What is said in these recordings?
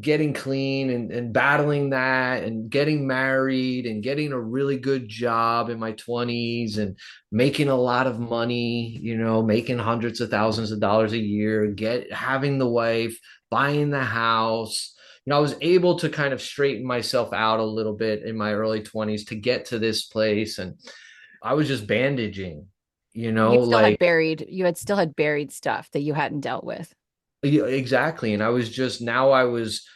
getting clean and battling that and getting married and getting a really good job in my 20s and making a lot of money, making hundreds of thousands of dollars a year, having the wife, buying the house. I was able to kind of straighten myself out a little bit in my early 20s to get to this place. And I was just bandaging, like You had still had buried stuff that you hadn't dealt with. yeah, exactly. And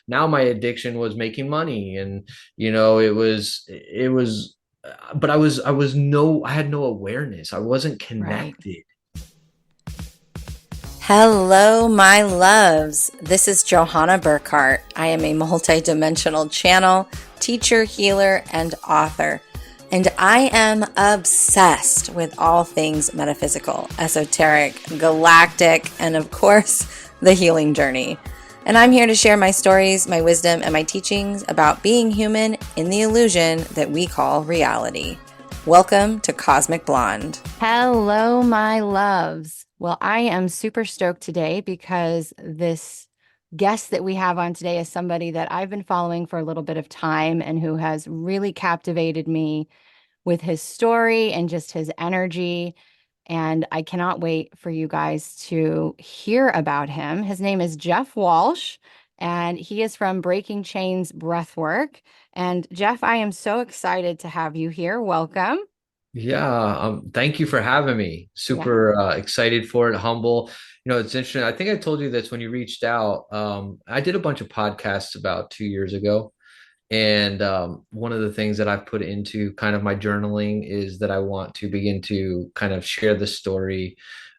now my addiction was making money. And, but I had no awareness. I wasn't Right. connected. Hello, my loves. This is Johanna Burkhardt. I am a multidimensional channel, teacher, healer, and author. And I am obsessed with all things metaphysical, esoteric, galactic, and of course, the healing journey. And I'm here to share my stories, my wisdom, and my teachings about being human in the illusion that we call reality. Welcome to Cosmic Blonde. Hello, my loves. Well, I am super stoked today because this guest that we have on today is somebody that I've been following for a little bit of time and who has really captivated me with his story and just his energy. And I cannot wait for you guys to hear about him. His name is Jeff Walsh, and he is from Breaking Chains Breathwork. And Jeff, I am so excited to have you here. Welcome. Yeah. Thank you for having me. Yeah. Super excited for it, humble. It's interesting. I think I told you this when you reached out. I did a bunch of podcasts about 2 years ago. And one of the things that I've put into kind of my journaling is that I want to begin to kind of share the story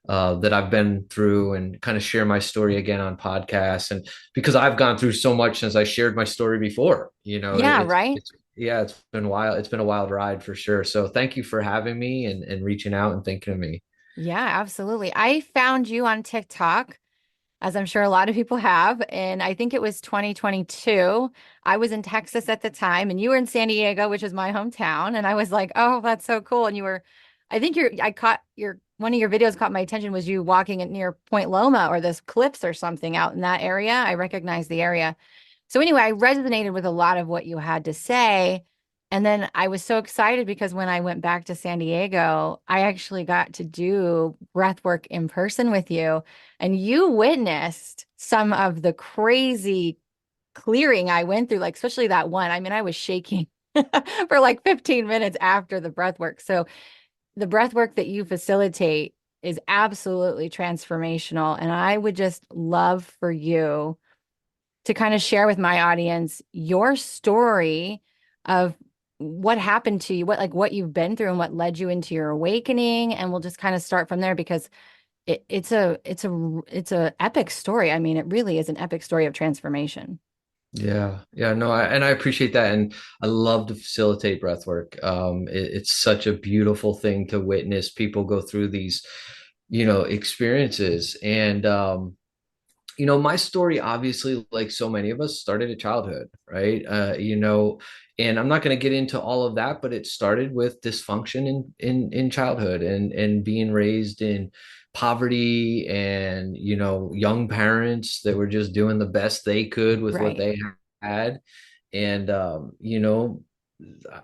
that I've been through and kind of share my story again on podcasts. And because I've gone through so much since I shared my story before, Yeah, right? yeah, it's been wild. It's been a wild ride for sure. So thank you for having me and reaching out and thinking of me. Yeah, absolutely. I found you on TikTok, as I'm sure a lot of people have, and I think it was 2022. I was in Texas at the time, and you were in San Diego, which is my hometown. And I was like, oh, that's so cool. And I think I caught one of your videos caught my attention was you walking at near Point Loma or those cliffs or something out in that area. I recognized the area. So anyway, I resonated with a lot of what you had to say. And then I was so excited because when I went back to San Diego, I actually got to do breath work in person with you. And you witnessed some of the crazy clearing I went through, like especially that one. I mean, I was shaking for like 15 minutes after the breath work. So the breath work that you facilitate is absolutely transformational. And I would just love for you to kind of share with my audience your story of what happened to you, what you've been through and what led you into your awakening. And we'll just kind of start from there because it's a epic story. I mean, it really is an epic story of transformation. Yeah, yeah, no, and I appreciate that, and I love to facilitate breath work. It's such a beautiful thing to witness people go through these, experiences, and my story obviously, like so many of us, started at childhood, right? And I'm not going to get into all of that, but it started with dysfunction in childhood and being raised in poverty and young parents that were just doing the best they could with what Right. they had. And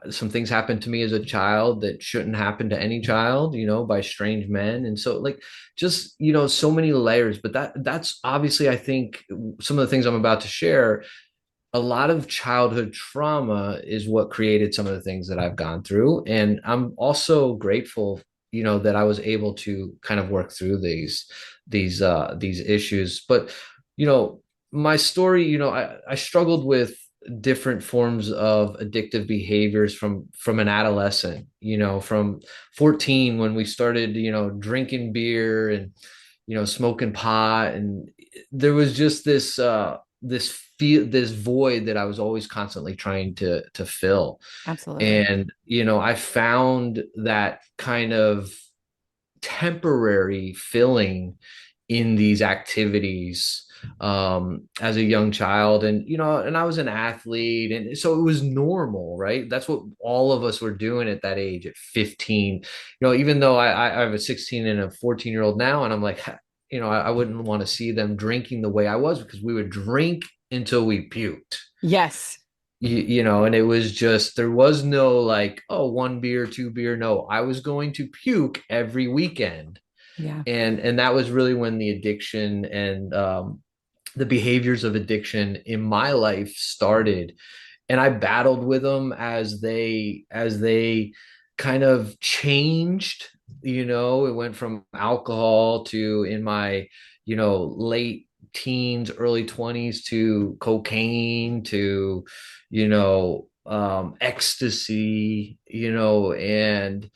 some things happened to me as a child that shouldn't happen to any child, by strange men. And so like just, so many layers, but that's obviously, I think some of the things I'm about to share, a lot of childhood trauma is what created some of the things that I've gone through. And I'm also grateful, that I was able to kind of work through these issues. But, you know, my story, I struggled with different forms of addictive behaviors from an adolescent, from 14 when we started, drinking beer and, smoking pot. And there was just this void that I was always constantly trying to fill. Absolutely. And, I found that kind of temporary filling in these activities as a young child. And, and I was an athlete. And so it was normal, right? That's what all of us were doing at that age at 15. Even though I have a 16 and a 14-year-old now, and I'm like, I wouldn't want to see them drinking the way I was, because we would drink until we puked. Yes. And it was just, there was no like, oh, one beer, two beer. No, I was going to puke every weekend. Yeah. And that was really when the addiction and the behaviors of addiction in my life started. And I battled with them as they kind of changed. It went from alcohol to, in my late teens, early 20s, to cocaine, to ecstasy, and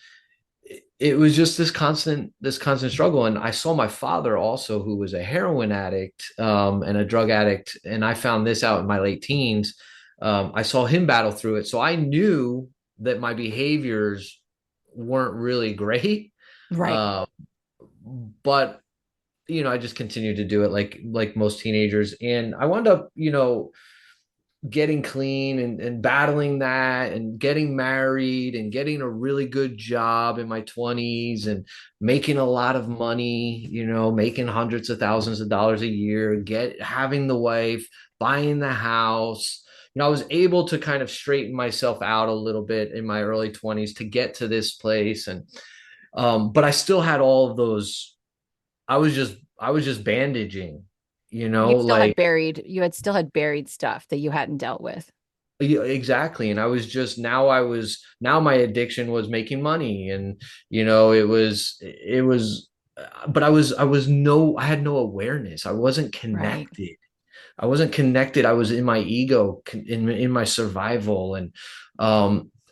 it was just this constant struggle. And I saw my father also, who was a heroin addict, and a drug addict, and I found this out in my late teens. I saw him battle through it, so I knew that my behaviors weren't really great. Right. uh, but I just continued to do it like most teenagers, and I wound up getting clean and battling that, and getting married and getting a really good job in my 20s, and making a lot of money, making hundreds of thousands of dollars a year, having the wife, buying the house. I was able to kind of straighten myself out a little bit in my early 20s to get to this place. And but I still had all of those. I was just bandaging, You still had like. buried, you had still had buried stuff that you hadn't dealt with. Yeah, exactly. And now my addiction was making money, and but I had no awareness. I wasn't Right. connected. I was in my ego, in my survival. And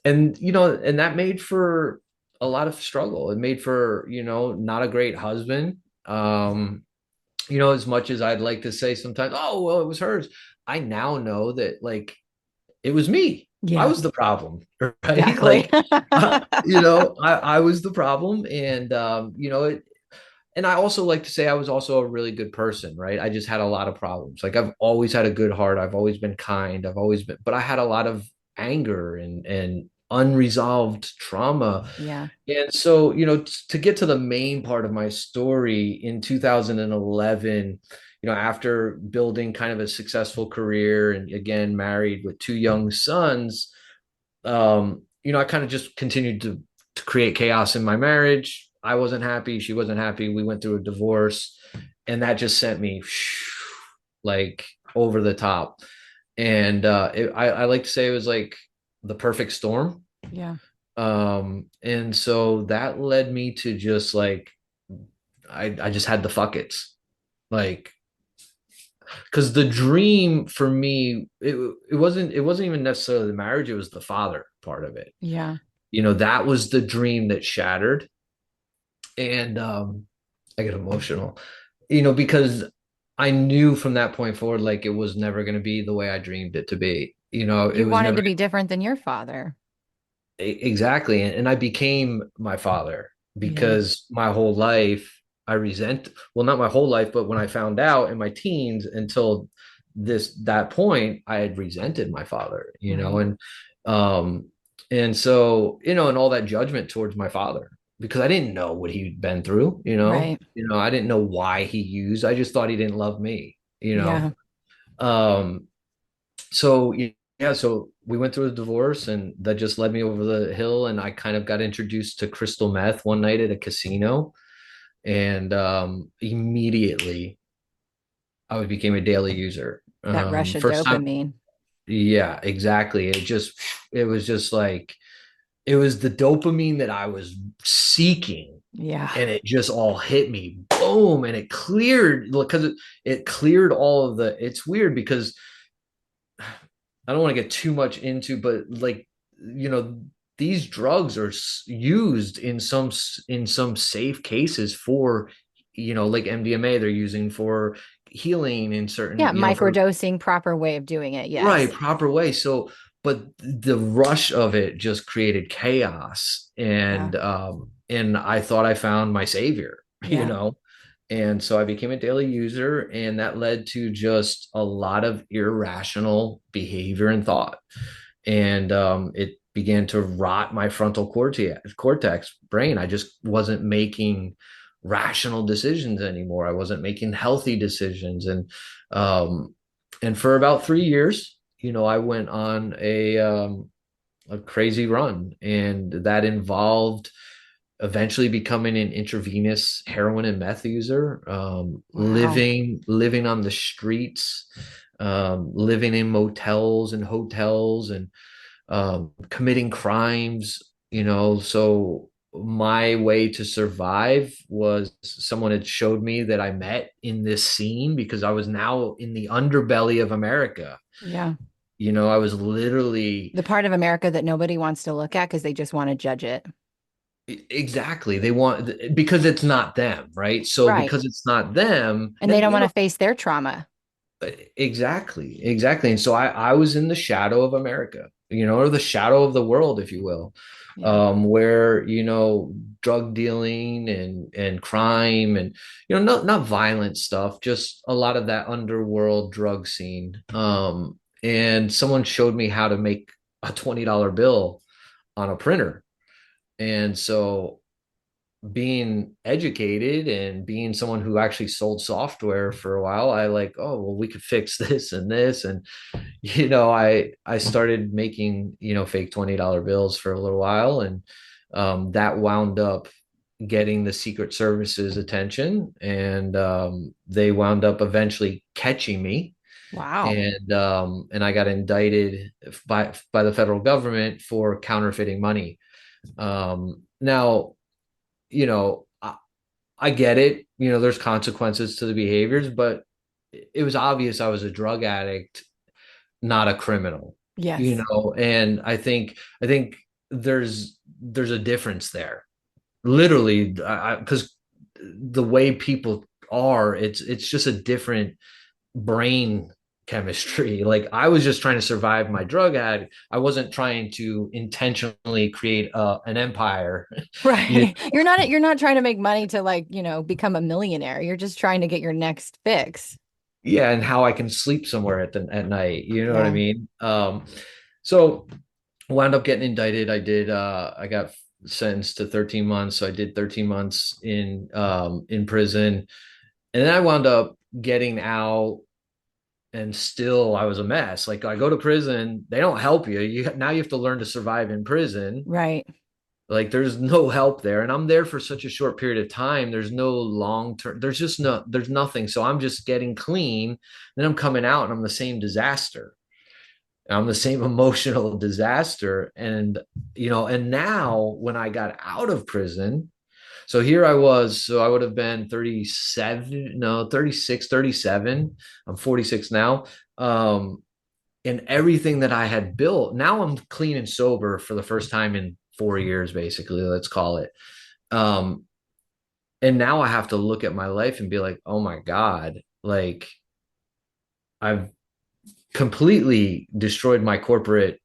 that made for a lot of struggle. It made for, not a great husband. As much as I'd like to say sometimes, oh, well, it was hers. I now know that, like, it was me. I Yeah, was the problem, right? exactly. I was the problem. And, and I also like to say I was also a really good person, right? I just had a lot of problems. Like, I've always had a good heart. I've always been kind. But I had a lot of anger and unresolved trauma. Yeah. And so, to get to the main part of my story, in 2011, after building kind of a successful career, and again, married with two young sons, I kind of just continued to create chaos in my marriage. I wasn't happy. She wasn't happy. We went through a divorce, and that just sent me like over the top. And I like to say it was like the perfect storm. Yeah. And so that led me to just like, I just had the fuck it's, like, because the dream for me, it wasn't even necessarily the marriage, it was the father part of it. Yeah. That was the dream that shattered. And I get emotional, because I knew from that point forward, like, it was never going to be the way I dreamed it to be. It You was wanted never. to be different than your father. Exactly. And I became my father, Yeah. because my whole life well, not my whole life, but when I found out in my teens, until that point, I had resented my father, Right. um, and so, and all that judgment towards my father, because I didn't know what he'd been through, Right. I didn't know why he used. I just thought he didn't love me. Yeah. Um, so yeah, so we went through a divorce, and that just led me over the hill, and I kind of got introduced to crystal meth one night at a casino. And immediately I became a daily user. That rush of First time. dopamine. Yeah, exactly. It was just like, it was the dopamine that I was seeking, Yeah. and it just all hit me, boom, and it cleared, because it cleared all of the. It's weird, because I don't want to get too much into, but, like, these drugs are used in some safe cases for, like MDMA, they're using for healing in certain, Yeah. for Microdosing, proper way of doing it. right, Yes. proper way. So, but the rush of it just created chaos, Yeah. and I thought I found my savior, you Yeah. know. And so I became a daily user, and that led to just a lot of irrational behavior and thought. And it began to rot my frontal cortex brain. I just wasn't making rational decisions anymore. I wasn't making healthy decisions. Um, and for about 3 years, I went on a crazy run, and that involved eventually becoming an intravenous heroin and meth user, Wow. living on the streets, living in motels and hotels, and committing crimes. So my way to survive was someone had showed me that I met in this scene, because I was now in the underbelly of America. Yeah. I was literally. The part of America that nobody wants to look at because they just want to judge it. Exactly. They want, because it's not them, right? So Right. because it's not them, And they then don't want to face their trauma. exactly. And so I was in the shadow of America, or the shadow of the world, if you will, Yeah. where drug dealing and crime, and not violent stuff, just a lot of that underworld drug scene. And someone showed me how to make a $20 bill on a printer. And so, being educated and being someone who actually sold software for a while, I like, oh, well, we could fix this and this. And, I started making, fake $20 bills for a little while. And that wound up getting the Secret Service's attention. And they wound up eventually catching me. Wow. And I got indicted by the federal government for counterfeiting money. Now, I get it. There's consequences to the behaviors, but it was obvious I was a drug addict, not a criminal. Yes. And I think there's a difference there. Literally, because the way people are, it's just a different brain chemistry. Like, I was just trying to survive my drug addict. I wasn't trying to intentionally create an empire. you Right. You're not trying to make money to like, become a millionaire. You're just trying to get your next fix. Yeah, and how I can sleep somewhere at night. You know what I Yeah. mean? So wound up getting indicted. I got sentenced to 13 months. So I did 13 months in prison. And then I wound up getting out, and still I was a mess. Like, I go to prison, they don't help you. Now you have to learn to survive in prison. Right. Like, there's no help there, and I'm there for such a short period of time. There's no long term, there's nothing. So I'm just getting clean, then I'm coming out, and I'm the same disaster. I'm the same emotional disaster. And now when I got out of prison, so here I was, so I would have been 37, no, 36, 37. I'm 46 now. And everything that I had built, now I'm clean and sober for the first time in 4 years, basically, let's call it. Um, and now I have to look at my life and be like, oh my God, like, I've completely destroyed my corporate,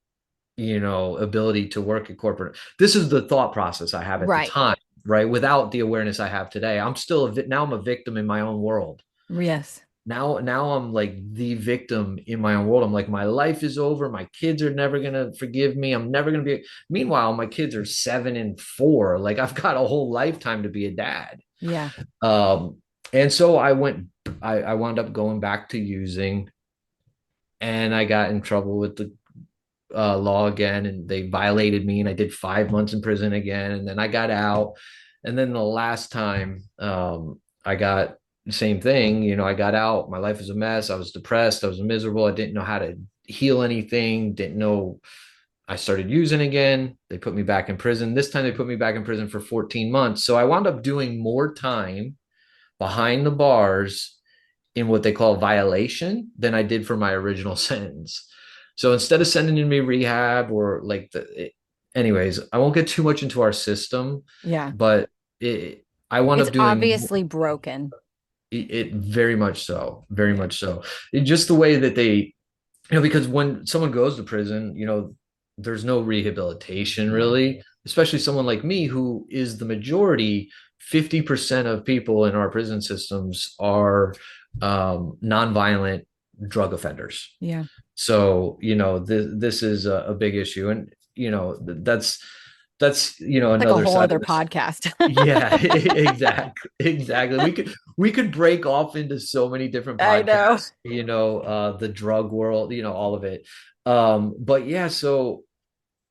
ability to work at corporate. This is the thought process I have at the Right. time, right? Without the awareness I have today, I'm still now I'm a victim in my own world. Yes. Now I'm like the victim in my own world. I'm like, my life is over. My kids are never gonna forgive me. I'm never gonna be. Meanwhile, my kids are 7 and 4. Like, I've got a whole lifetime to be a dad. Yeah. Um, and so I wound up going back to using, and I got in trouble with the law again, and they violated me, and I did 5 months in prison again, and then I got out. And then the last time, I got the same thing. I got out, my life was a mess, I was depressed, I was miserable, I didn't know how to heal anything, didn't know. I started using again, they put me back in prison. This time they put me back in prison for 14 months. So I wound up doing more time behind the bars in what they call violation than I did for my original sentence. So instead of sending me rehab, or like anyways, I won't get too much into our system, Yeah. but I wound It's up doing obviously broken. it very much so, very Yeah. much so. Just the way that they, because when someone goes to prison, there's no rehabilitation No. really, especially someone like me who is the majority. 50% of people in our prison systems are nonviolent drug offenders. Yeah. So, this is a big issue. And, that's that's, Like a another whole side other of this. podcast. Yeah, exactly. We could break off into so many different I know. podcasts, the drug world, all of it. But yeah, so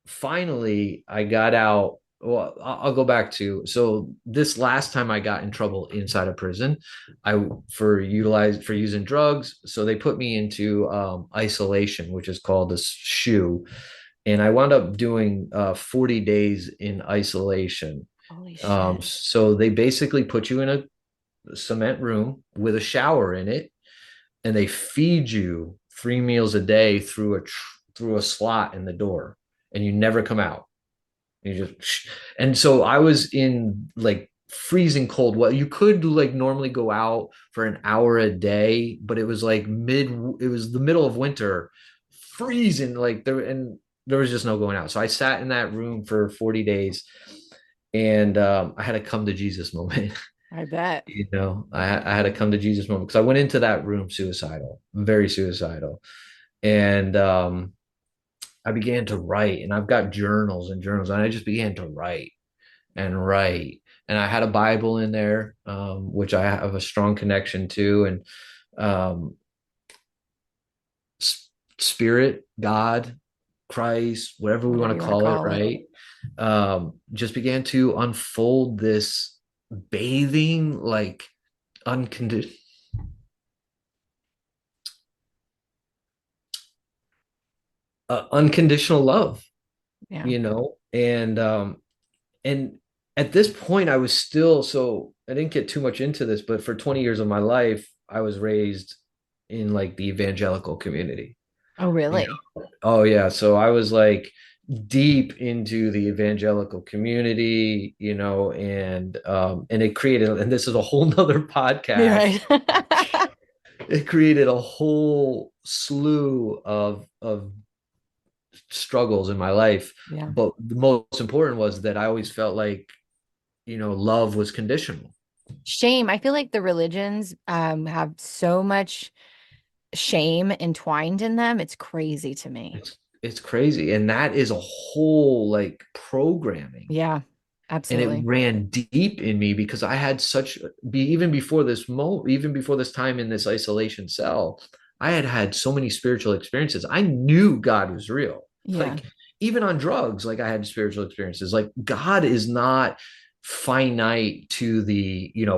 finally I got out. Well, I'll go back to, so this last time I got in trouble inside of prison, I for using drugs. So they put me into isolation, which is called a shoe, and I wound up doing 40 days in isolation. Holy shit. So they basically put you in a cement room with a shower in it, and they feed you 3 meals a day through a slot in the door, and you never come out. You just, and so I was in like freezing cold. Well, you could like normally go out for an hour a day, but it was the middle of winter, freezing like there, and there was just no going out. So I sat in that room for 40 days, and I had a come to Jesus moment. I bet. I had a come to Jesus moment because I went into that room suicidal, very suicidal. And I began to write, and I've got journals and journals, and I just began to write and write. And I had a Bible in there, which I have a strong connection to, and um, spirit, God, Christ, whatever we Whatever want to you want to call it, call it. right? Just began to unfold this bathing, like unconditional, unconditional love, Yeah. and at this point I was still, so I didn't get too much into this, but for 20 years of my life I was raised in like the evangelical community. Oh, you really? oh yeah, so I was like deep into the evangelical community, and it created, and this is a whole nother You're podcast, right. it created a whole slew of struggles in my life. Yeah. But the most important was that I always felt like, love was conditional. Shame. I feel like the religions have so much shame entwined in them. It's crazy to me. It's crazy. And that is a whole like programming. Yeah, And it absolutely. ran deep in me because I had even before even before this time in this isolation cell, I had had so many spiritual experiences. I knew God was real. Yeah. Like even on drugs, like I had spiritual experiences. Like God is not finite to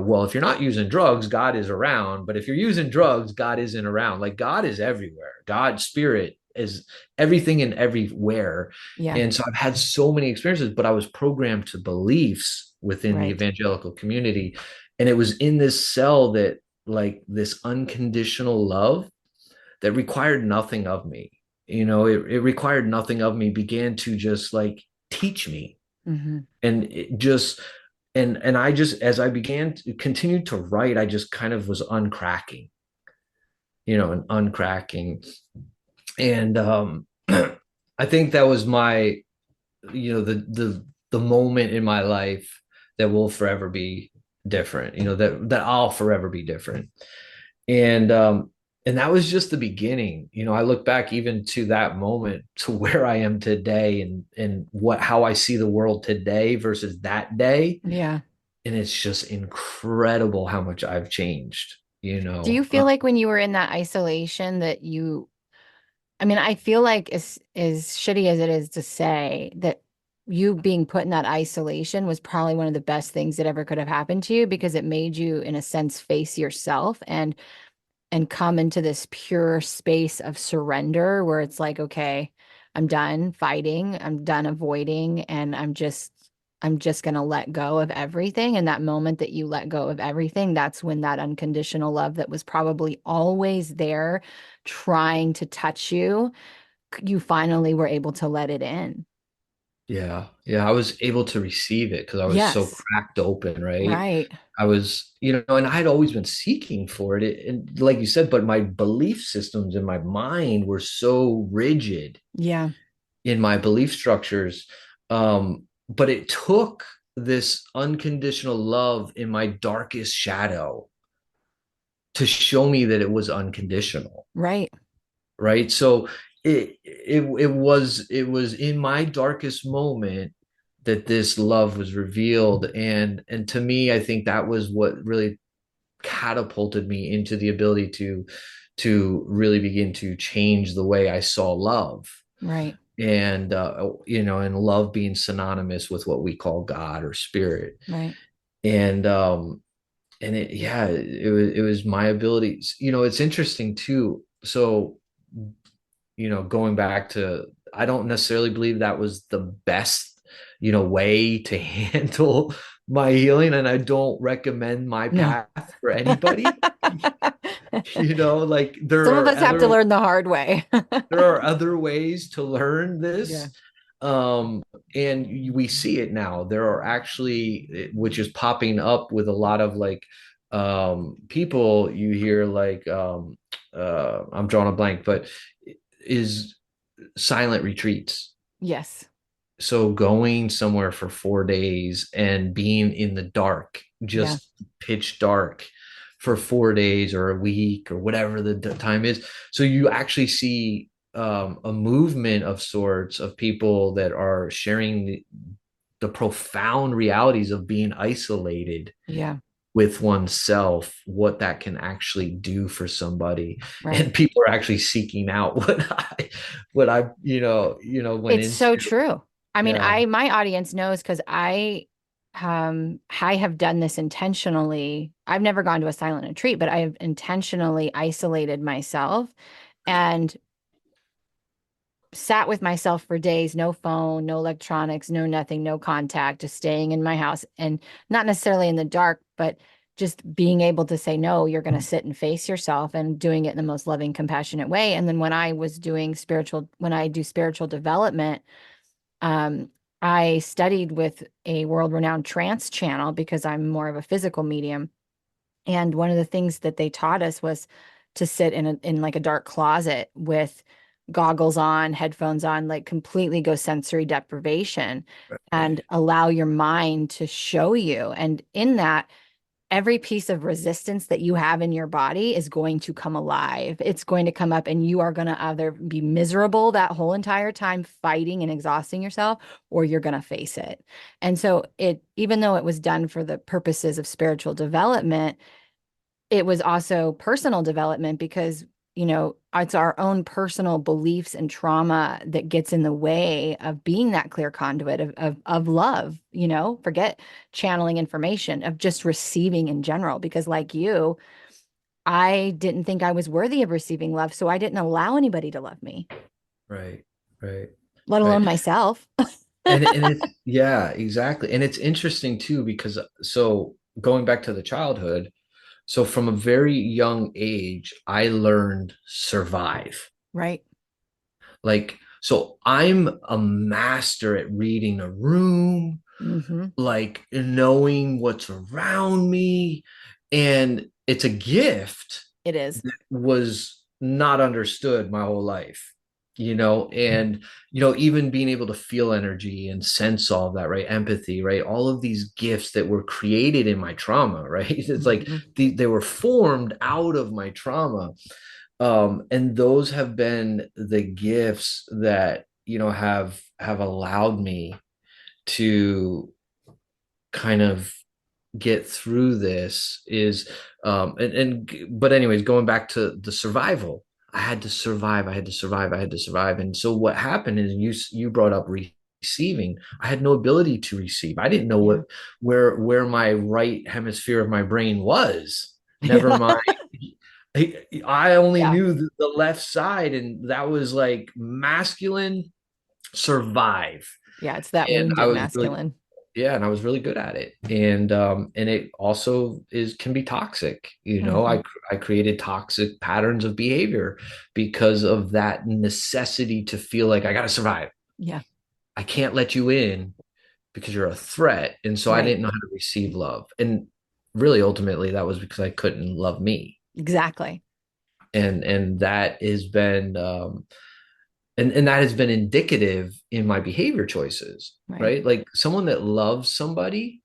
well, if you're not using drugs, God is around. But if you're using drugs, God isn't around. Like God is everywhere. God's spirit is everything and everywhere. Yeah. And so I've had so many experiences, but I was programmed to beliefs within the Right. evangelical community. And it was in this cell that like this unconditional love that required nothing of me. It required nothing of me, began to just like teach me. Hmm. And it just, and I just, as I began to continue to write, I just kind of was uncracking, and uncracking. And I think that was my, the moment in my life that will forever be different, that I'll forever be different. And and that was just the beginning. I look back even to that moment to where I am today, and how I see the world today versus that day. Yeah. And it's just incredible how much I've changed, Do you feel like when you were in that isolation that I mean, I feel like as shitty as it is to say that you being put in that isolation was probably one of the best things that ever could have happened to you because it made you, in a sense, face yourself and come into this pure space of surrender where it's like, okay, I'm done fighting, I'm done avoiding, and I'm just going to let go of everything. And that moment that you let go of everything, that's when that unconditional love that was probably always there trying to touch you, you finally were able to let it in. Yeah, yeah, I was able to receive it because I was so Yes. cracked open, right? Right. I was, and I had always been seeking for it. And like you said, but my belief systems in my mind were so rigid Yeah. in my belief structures. But it took this unconditional love in my darkest shadow to show me that it was unconditional, Right. right? So it was in my darkest moment that this love was revealed. And to me, I think that was what really catapulted me into the ability to really begin to change the way I saw love. Right. And and love being synonymous with what we call God or spirit. Right. And it was my abilities. It's interesting too. So, going back to, I don't necessarily believe that was the best, way to handle my healing. And I don't recommend my No. path for anybody. Like Some of us have to learn the hard way. there are other ways to learn Yeah. this. um and we see it now. There are actually, which is popping up with a lot of like people you hear, like I'm drawing a blank, but is silent retreats. Yes. So going somewhere for 4 days and being in the dark, Yeah. just pitch dark, for 4 days or a week or whatever the time is. So you actually see a movement of sorts of people that are sharing the profound realities of being isolated Yeah. with oneself, what that can actually do for somebody. Right. And people are actually seeking out what I went It's so into. true. I mean, Yeah. my audience knows because I have done this intentionally. I've never gone to a silent retreat, but I have intentionally isolated myself and sat with myself for days, no phone, no electronics, no nothing, no contact, just staying in my house and not necessarily in the dark, but just being able to say, no, you're going to sit and face yourself and doing it in the most loving, compassionate way. And then when I do spiritual development, um, I studied with a world-renowned trance channel because I'm more of a physical medium. And one of the things that they taught us was to sit in like a dark closet with goggles on, headphones on, like completely go sensory deprivation and allow your mind to show you. And in that, every piece of resistance that you have in your body is going to come alive. It's going to come up, and you are going to either be miserable that whole entire time fighting and exhausting yourself, or you're going to face it. And so even though it was done for the purposes of spiritual development, it was also personal development because, it's our own personal beliefs and trauma that gets in the way of being that clear conduit of love, forget channeling information, of just receiving in general. Because like you, I didn't think I was worthy of receiving love. So I didn't allow anybody to love me, Right, right, let alone right. myself. And it's, yeah, exactly. And it's interesting too, because so going back to the childhood, so from a very young age, I learned survive. Right. Like, so I'm a master at reading a room, Hmm. like knowing what's around me. And it's a gift It is. that was not understood my whole life. And even being able to feel energy and sense all of that, right? Empathy, right? All of these gifts that were created in my trauma, right? It's like Hmm. they were formed out of my trauma. And those have been the gifts that have allowed me to kind of get through this. Is and But anyways, going back to the survival, I had to survive, I had to survive, I had to survive. And so what happened is, you brought up receiving. I had no ability to receive. I didn't know Yeah. where my right hemisphere of my brain was, never mind. I only Yeah. knew the left side, and that was like masculine, survive. Yeah. It's that And I wounded was really, masculine. yeah, and I was really good at it. And it also can be toxic. Hmm. I created toxic patterns of behavior because of that necessity to feel like I got to survive. Yeah. I can't let you in because you're a threat. And so I Right. didn't know how to receive love. And really, ultimately, that was because I couldn't love me. Exactly. And that has been and that has been indicative in my behavior choices, Right. right? Like, someone that loves somebody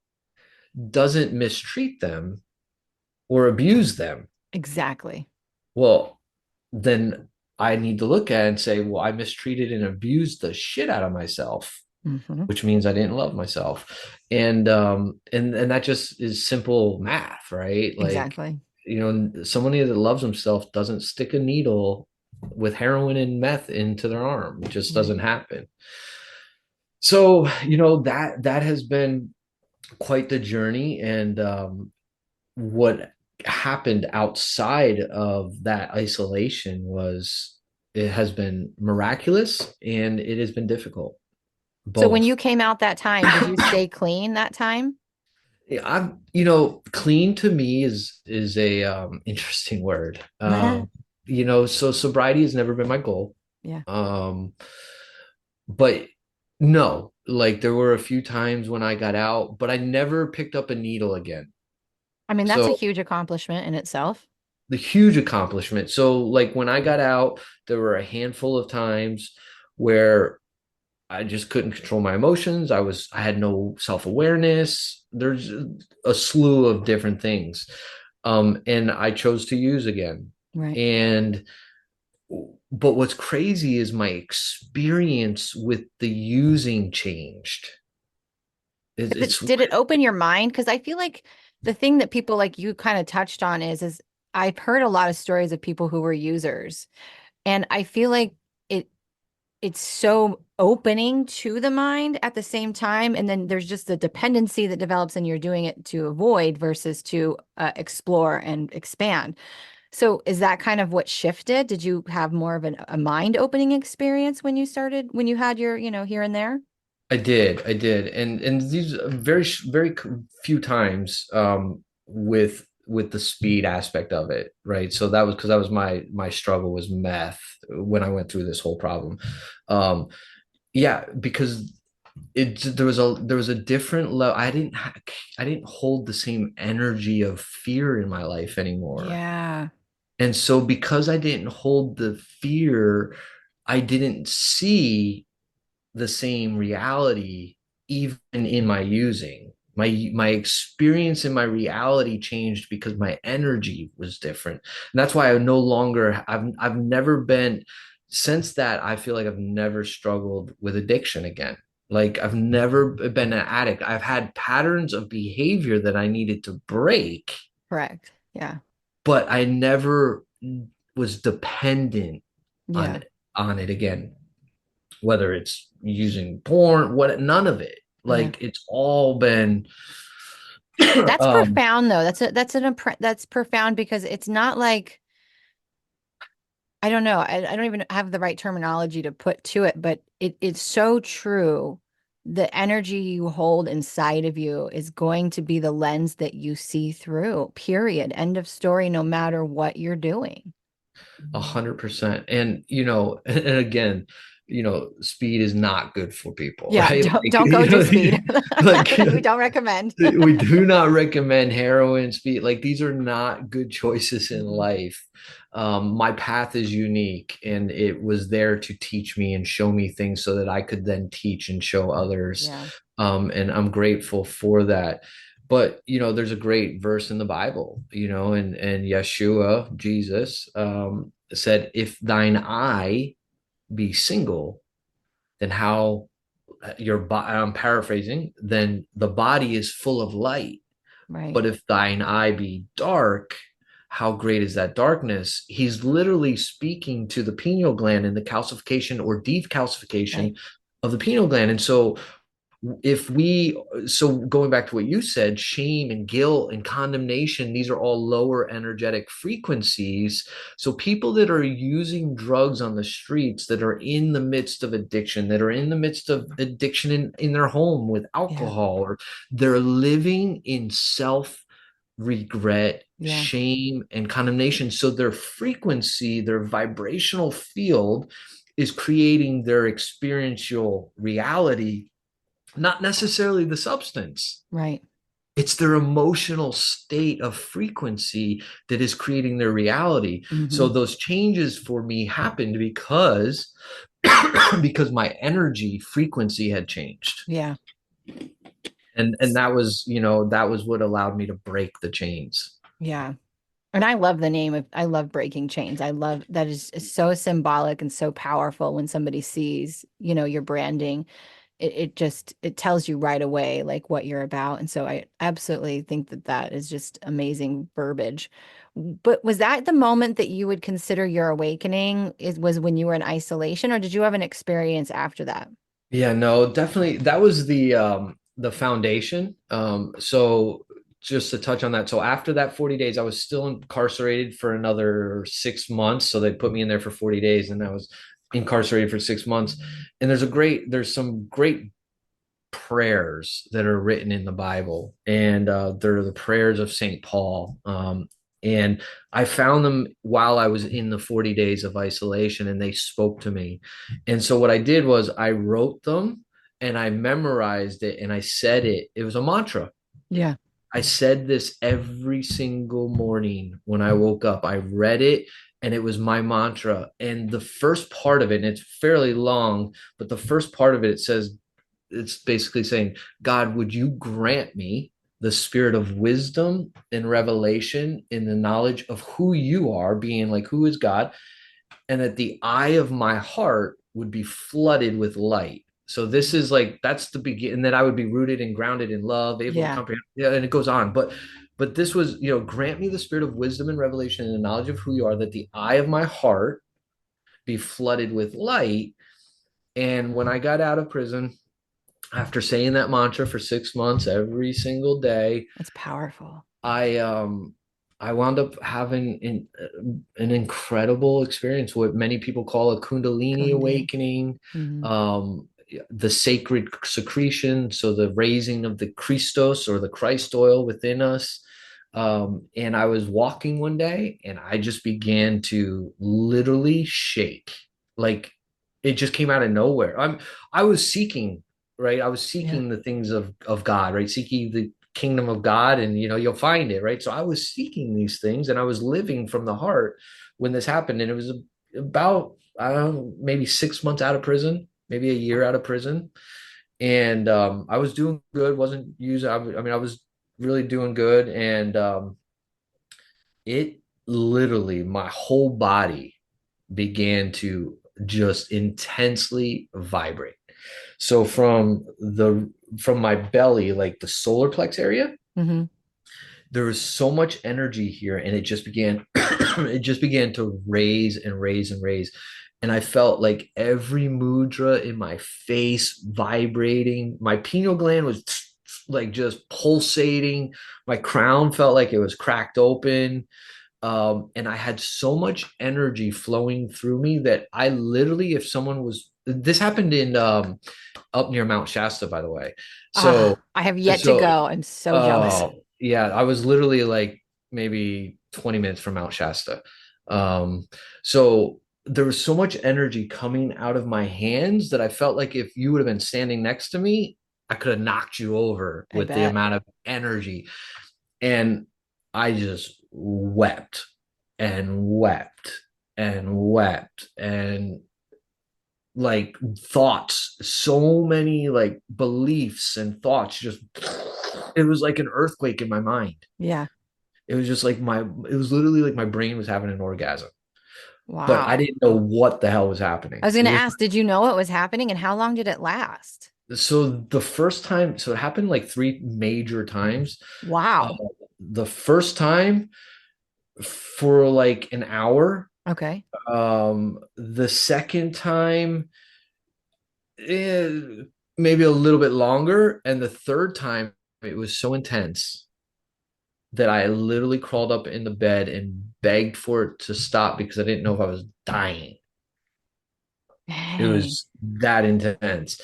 doesn't mistreat them or abuse them. Exactly. Well, then I need to look at it and say, well, I mistreated and abused the shit out of myself. Hmm. which means I didn't love myself. And that just is simple math, right? Like, Exactly. somebody that loves himself doesn't stick a needle with heroin and meth into their arm. It just Right. doesn't happen. So, that has been quite the journey. And what happened outside of that isolation was it has been miraculous and it has been difficult, So when you both. came out that time, did you stay clean that time? Yeah, clean to me is a interesting word. So sobriety has never been my goal. Yeah. Um, but no, like there were a few times when I got out, but I never picked up a needle again. I mean, that's a So huge accomplishment in itself. the huge accomplishment. So like when I got out, there were a handful of times where I just couldn't control my emotions. I had no self-awareness. There's a slew of different things. And I chose to use again. Right. And but what's crazy is my experience with the using changed. It's Did it open your mind? Because I feel like the thing that people like you kind of touched on is I've heard a lot of stories of people who were users, and I feel like it it's so opening to the mind at the same time, and then there's just the dependency that develops, and you're doing it to avoid versus to explore and expand. So is that kind of what shifted? Did you have more of a mind opening experience when you started, when you had your, here and there? I did, and these very few times with the speed aspect of it, right? So that was because that was my struggle was meth when I went through this whole problem. Um, yeah, because there was a different level. I didn't hold the same energy of fear in my life anymore, Yeah, and so because I didn't hold the fear, I didn't see the same reality even in my using. My experience and my reality changed because my energy was different. And that's why I've never been since that. I feel like I've never struggled with addiction again. Like I've never been an addict. I've had patterns of behavior that I needed to break, correct. Yeah. but I never was dependent Yeah. on on it again, whether it's using porn, what none of it. Yeah. Like it's all been That's um profound though. That's profound because it's not like I don't know. I don't even have the right terminology to put to it, but it's so true. The energy you hold inside of you is going to be the lens that you see through, period. End of story, no matter what you're doing. 100%. And and again, speed is not good for people, Yeah, right? don't Like, don't go do speed. like We don't recommend. we do not recommend heroin, speed. Like these are not good choices in Mhm. life. My path is unique and it was there to teach me and show me things so that I could then teach and show others. Yeah, And I'm grateful for that. But there's a great verse in the Bible, and Yeshua, Jesus, said, "If thine eye be single, then how your body?" I'm paraphrasing. Then the body is full of light. right, But if thine eye be dark, how great is that darkness? He's literally speaking to the pineal gland and the calcification or right. decalcification of the pineal gland. And so if we so going back to what you said, shame and guilt and condemnation, these are all lower energetic frequencies. So people that are using drugs on the streets, that are in the midst of addiction, that are in the midst of addiction in their home with Yeah, alcohol, or they're living in self regret, yeah, shame, and condemnation. So their frequency, their vibrational field is creating their experiential reality, not necessarily the substance. right. It's their emotional state of frequency that is creating their reality. So Hmm. those changes for me happened because because my energy frequency had changed. Yeah. And that was what allowed me to break the chains. Yeah. And I love the name of, I love breaking chains. I love that is so symbolic and so powerful when somebody sees, your branding. it tells you right away like what you're about. And so I absolutely think that that is just amazing verbiage. But was that the moment that you would consider your awakening was when you were in isolation, or did you have an experience after that? Yeah, no, definitely. That was the foundation. So just to touch on that. So after that 40 days, I was still incarcerated for another 6 months. So they put me in there for 40 days and I was incarcerated for 6 months. And there's some great prayers that are written in the Bible, and they're the prayers of Saint Paul. And I found them while I was in the 40 days of isolation, and they spoke to me. And so what I did was I wrote them and I memorized it and I said it. It was a mantra. Yeah, I said this every single morning when I woke up. I read it and it was my mantra. And the first part of it, and it's fairly long, but the first part of it, it says, it's basically saying, God, would you grant me the spirit of wisdom and revelation in the knowledge of who you are, being like, who is God, and that the eye of my heart would be flooded with light. So this is like that's the beginning, and that I would be rooted and grounded in love, able to yeah, comprehend. Yeah, and it goes on. But this was, grant me the spirit of wisdom and revelation and the knowledge of who you are, that the eye of my heart be flooded with light. And when I got out of prison, after saying that mantra for 6 months every single day, that's powerful. I I wound up having an incredible experience, what many people call a Kundalini Kundi. awakening, Hmm. um, the sacred secretion, so the raising of the Christos or the Christ oil within us. And I was walking one day and I just began to literally shake. Like it just came out of nowhere. I was seeking, right? I was Yeah. seeking the things of God, right? Seeking the kingdom of God, and you'll find it, right? So I was seeking these things and I was living from the heart when this happened. And it was about, I don't know, maybe 6 months out of prison, maybe a year out of prison. And I was doing good, wasn't using, I mean, I was really doing good. And it literally, my whole body began to just intensely vibrate. So from my belly, like the solar plex area, Hmm. there was so much energy here, and it just began it just began to raise and raise and raise. And I felt like every mudra in my face vibrating. My pineal gland was like just pulsating. My crown felt like it was cracked open. And I had so much energy flowing through me that I literally, if someone was, this happened in up near Mount Shasta, by the way. Ah, So, I have yet to so, go. I'm so jealous. yeah, I was literally like maybe 20 minutes from Mount Shasta. So there was so much energy coming out of my hands that I felt like if you would have been standing next to me, I could have knocked you over I with the bet. amount of energy. And I just wept and wept and wept and like thoughts, so many like beliefs and thoughts, just it was like an earthquake in my mind. Yeah. It was just like it was literally like my brain was having an orgasm, but I Wow. didn't know what the hell was I happening. was going It to was ask, did you know what was happening and how long did it last? so the first time, so it happened like three major times. Uh, Wow. the first time for like an hour. Okay. The second time, eh, maybe a little bit longer, and the third time it was so intense that I literally crawled up in the bed and begged for it to stop because I didn't know if I was dying. It Dang. was that intense.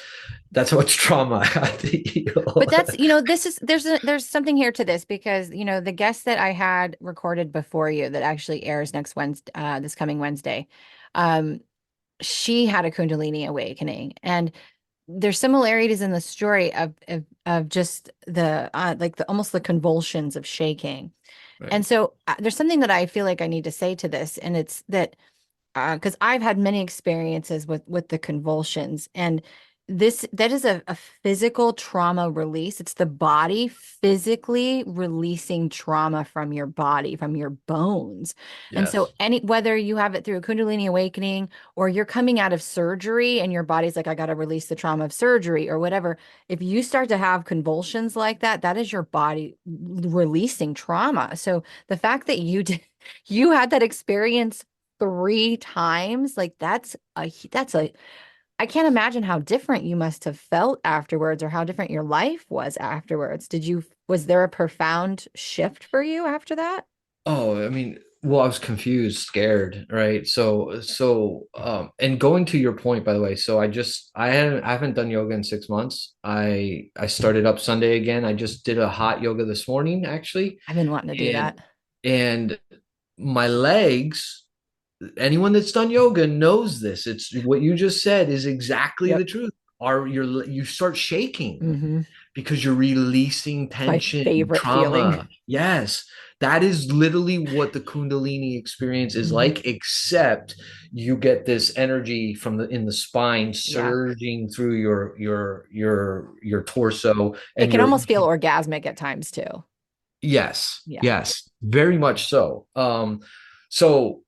That's how much trauma I had to heal. But that's, this is there's something here to this because, the guest that I had recorded before you that actually airs next Wednesday, this coming Wednesday, um, she had a Kundalini awakening, and there's similarities in the story of just the like the almost the convulsions of shaking. And Right. so there's something that I feel like I need to say to this, and it's that because I've had many experiences with the convulsions, and that is a physical trauma release. It's the body physically releasing trauma from your body, from your bones. And so Yes. whether you have it through a Kundalini awakening or you're coming out of surgery and your body's like, I got to release the trauma of surgery or whatever, if you start to have convulsions like that, that is your body releasing trauma. So the fact that you had that experience 3 times, like that's a I can't imagine how different you must have felt afterwards or how different your life was afterwards. Was there a profound shift for you after that? Oh, I mean, well, I was confused, scared, right? And going to your point, by the way, so I haven't done yoga in 6 months. I started up Sunday again. I just did a hot yoga this morning, actually, I've been wanting to do and that. and my legs, anyone that's done yoga knows this. It's what you just said is exactly the Yep. truth. You start shaking Hmm. because you're releasing It's my tension, favorite feeling. trauma. Yes, that is literally what the Kundalini experience is Hmm. like, except you get this energy from the in the spine Yeah. surging through your torso It and can your almost feel orgasmic at times too. yes, Yeah. yes, very much so. So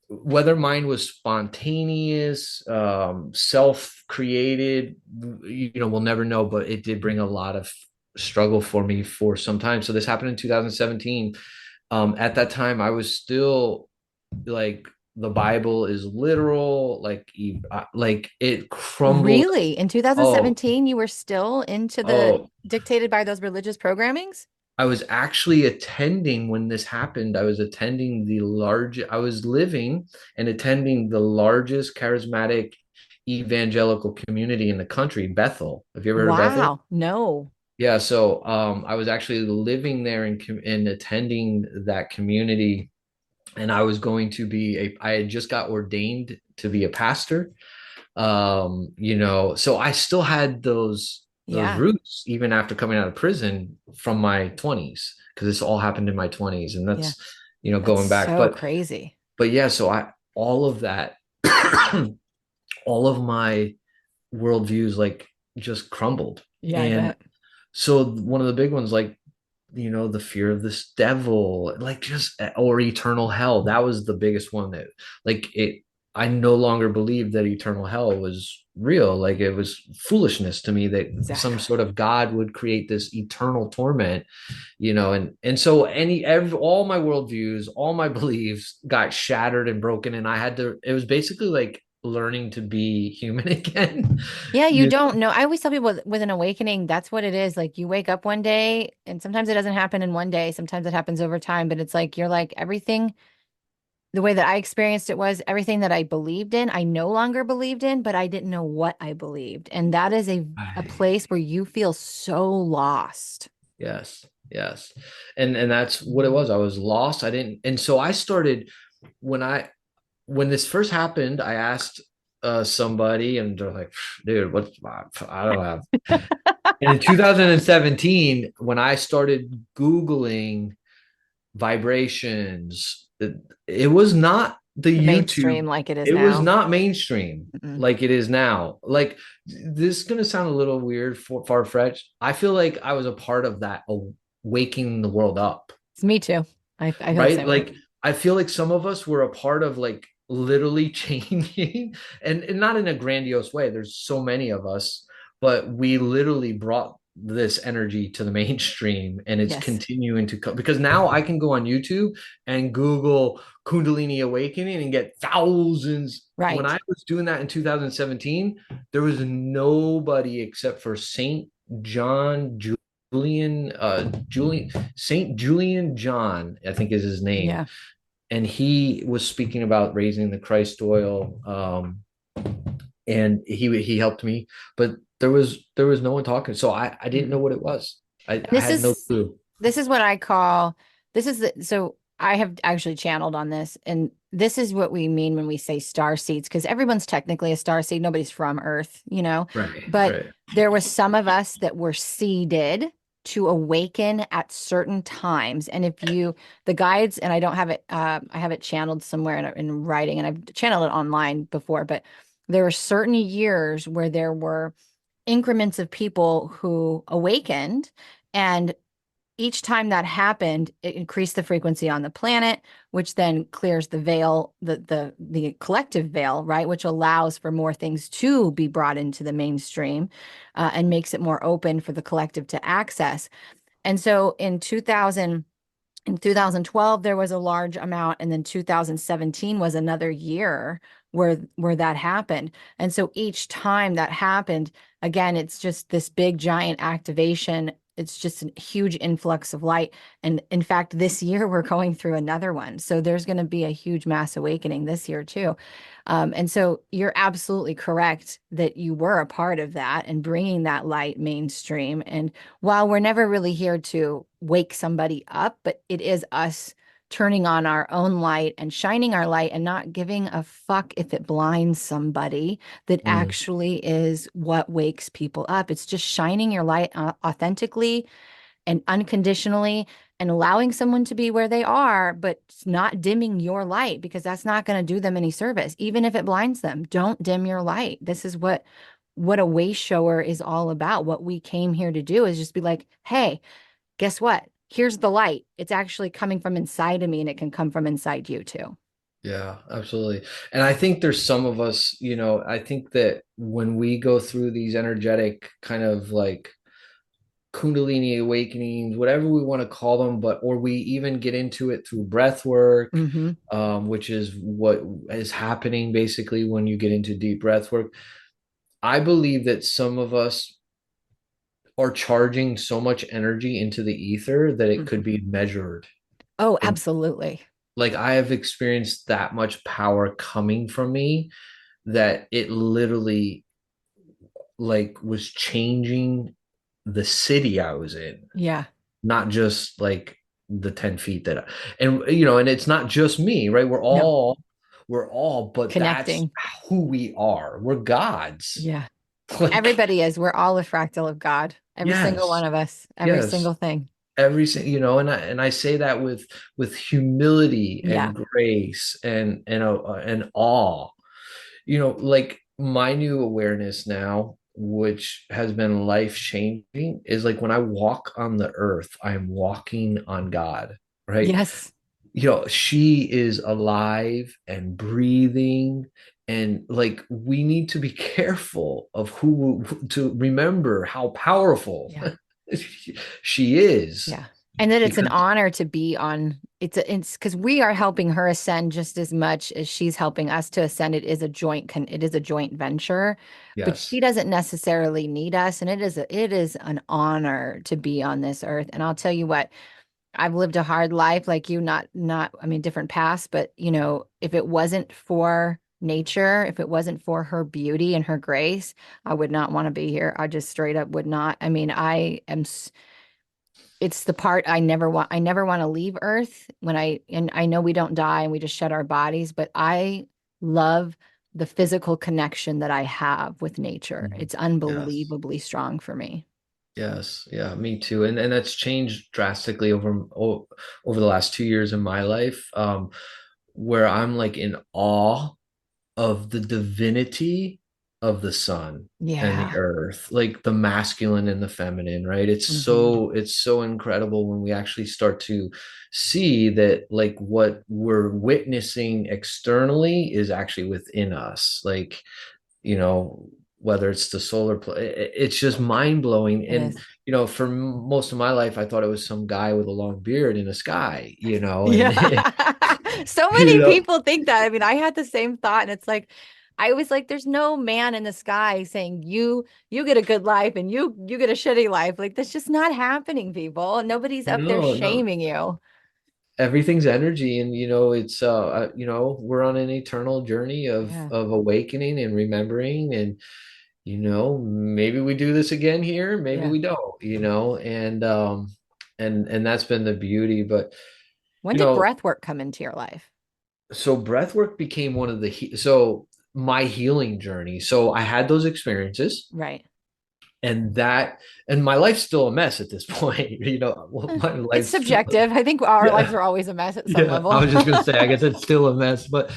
whether mine was spontaneous, self-created, we'll never know, but it did bring a lot of struggle for me for some time. So this happened in 2017. At that time, I was still like the Bible is literal, like it crumbled. Really? In Oh, 2017, you were still into the oh, dictated by those religious programmings? I was actually attending when this happened. I was living and attending the largest charismatic evangelical community in the country, Bethel. Have you ever heard of Bethel? Wow. No. Yeah, so I was actually living there and attending that community, and I had just got ordained to be a pastor. So I still had those Yeah. roots even after coming out of prison from my 20s, because this all happened in my 20s, and Yeah. that's That's going back. so crazy. But yeah, so I all of that all of my worldviews like just crumbled. Yeah, I And bet. so one of the big ones, like, the fear of this devil, like just or eternal hell. That was the biggest one that like it I no longer believed that eternal hell was real. Like it was foolishness to me that some Exactly. sort of God would create this eternal torment, and so all my worldviews, all my beliefs got shattered and broken, and it was basically like learning to be human again. Yeah, you you don't know. I always tell people with an awakening, that's what it is. Like you wake up one day, and sometimes it doesn't happen in one day. Sometimes it happens over time, but it's like you're like everything, the way that I experienced it was everything that I believed in, I no longer believed in, but I didn't know what I believed. And that is a place where you feel so lost. Yes, yes. And that's what it was. I was lost. I didn't, and so I started when when this first happened, I asked somebody, and they're like, dude, what I don't have. And in 2017, when I started Googling vibrations, it was not the The YouTube, mainstream like it is it was now. not mainstream Mm-mm. like it is now. Like this is gonna sound a little weird, far-fetched. I feel like I was a part of that waking the world up, It's me too. I feel the right? same way. Like I feel like some of us were a part of like literally changing, and not in a grandiose way. There's so many of us, but we literally brought this energy to the mainstream, and it's Yes. continuing to come because now I can go on YouTube and Google Kundalini awakening and get thousands. When Right. I was doing that in 2017, there was nobody except for John Saint Julian John, I think is his name, Yeah. and he was speaking about raising the Christ oil, and he helped me, but there was no one talking, so I didn't know Mm-mm. what it was. I, And I had no clue. this is what I call so I have actually channeled on this, and this is what we mean when we say star seeds, because everyone's technically a star seed. Nobody's from Earth, Right, but right. there was some of us that were seeded to awaken at certain times. And if you, the guides, and I don't have it, I have it channeled somewhere in writing, and I've channeled it online before, but there were certain years where there were increments of people who awakened, and each time that happened, it increased the frequency on the planet, which then clears the veil, the collective veil, right? Which allows for more things to be brought into the mainstream, and makes it more open for the collective to access. And so in 2012 there was a large amount, and then 2017 was another year where that happened. And so each time that happened, again, it's just this big giant activation. It's just a huge influx of light. And in fact, this year we're going through another one, so there's going to be a huge mass awakening this year too. And so you're absolutely correct that you were a part of that and bringing that light mainstream. And while we're never really here to wake somebody up, but it is us turning on our own light and shining our light and not giving a fuck if it blinds somebody, that Mm, actually is what wakes people up. It's just shining your light authentically and unconditionally, and allowing someone to be where they are, but not dimming your light, because that's not going to do them any service. Even if it blinds them, don't dim your light. This is what a way shower is all about. What we came here to do is just be like, hey, guess what? Here's the light. It's actually coming from inside of me, and it can come from inside you too. yeah, absolutely. And I think there's some of us, I think that when we go through these energetic kind of like Kundalini awakenings, whatever we want to call them, but or we even get into it through breath work, Hmm. which is what is happening basically when you get into deep breath work. I believe that some of us are charging so much energy into the ether that it could Hmm. be measured. Oh, And absolutely. like I have experienced that much power coming from me that it literally like was changing the city I was in, Yeah. not just like the 10 feet and and it's not just me, right? No, We're all, but that's connecting. who we are. We're gods. Yeah. Like, Everybody is. We're all a fractal of God. Every single yes, one of us. Every yes. single thing. And I say that with humility Yeah. and grace and awe. Like my new awareness now, which has been life changing, is like when I walk on the earth, I am walking on God, right? Yes. She is alive and breathing. And like we need to be careful of to remember how powerful Yeah. she is. Yeah. And that it's an Because, honor to be on. It's because we are helping her ascend just as much as she's helping us to ascend. It is a joint venture, but she yes. doesn't necessarily need us. And it is an honor to be on this earth. And I'll tell you what, I've lived a hard life like you, I mean, different paths, but if it wasn't for nature, if it wasn't for her beauty and her grace, I would not want to be here. I just straight up would not. I mean, it's the part I never want to leave Earth and I know we don't die and we just shed our bodies, but I love the physical connection that I have with nature. Mhm. It's Yes. unbelievably strong for me. Yes, yeah, me too. And that's changed drastically over the last 2 years in my life, where I'm like in awe of the divinity of the sun and the Yeah. earth, like the masculine and the feminine, right? It's Hmm. so incredible when we actually start to see that like what we're witnessing externally is actually within us. Like, whether it's the it's just mind blowing. It And is. for most of my life I thought it was some guy with a long beard in the sky, and Yeah. So you many know people think that. I mean, I had the same thought, and it's like I was like, there's no man in the sky saying you get a good life and you get a shitty life. Like that's just not happening, people. Nobody's up there no, no, shaming you. everything's energy. And it's we're on an eternal journey of Yeah. awakening and remembering. And maybe we do this again here, maybe Yeah. we don't, and that's been the beauty. But When you did know breath work come into your life? so breathwork became one of my healing journey. So I had those experiences, Right. and that, and my life's still a mess at this point. My It's life's subjective. I think our lives yeah. are always a mess at some Yeah, I level. was just gonna say, I guess it's still a mess, but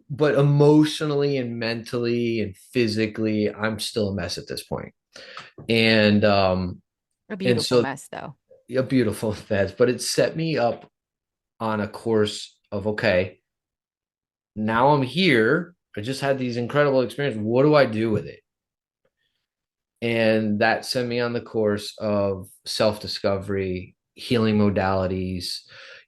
but emotionally and mentally and physically, I'm still a mess at this point. And A and beautiful so mess, though. a beautiful mess, but it set me up on a course of, okay, now I'm here. I just had these incredible experiences. What do I do with it? And that sent me on the course of self-discovery, healing modalities.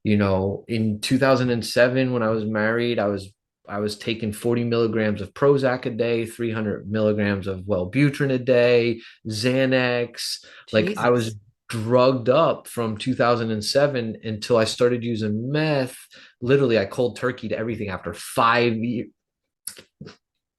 In 2007, when I was married, I was taking 40 milligrams of Prozac a day, 300 milligrams of Wellbutrin a day, Xanax. Like, I was Jesus, drugged up from 2007 until I started using meth. Literally, I cold turkeyed everything after 5 years.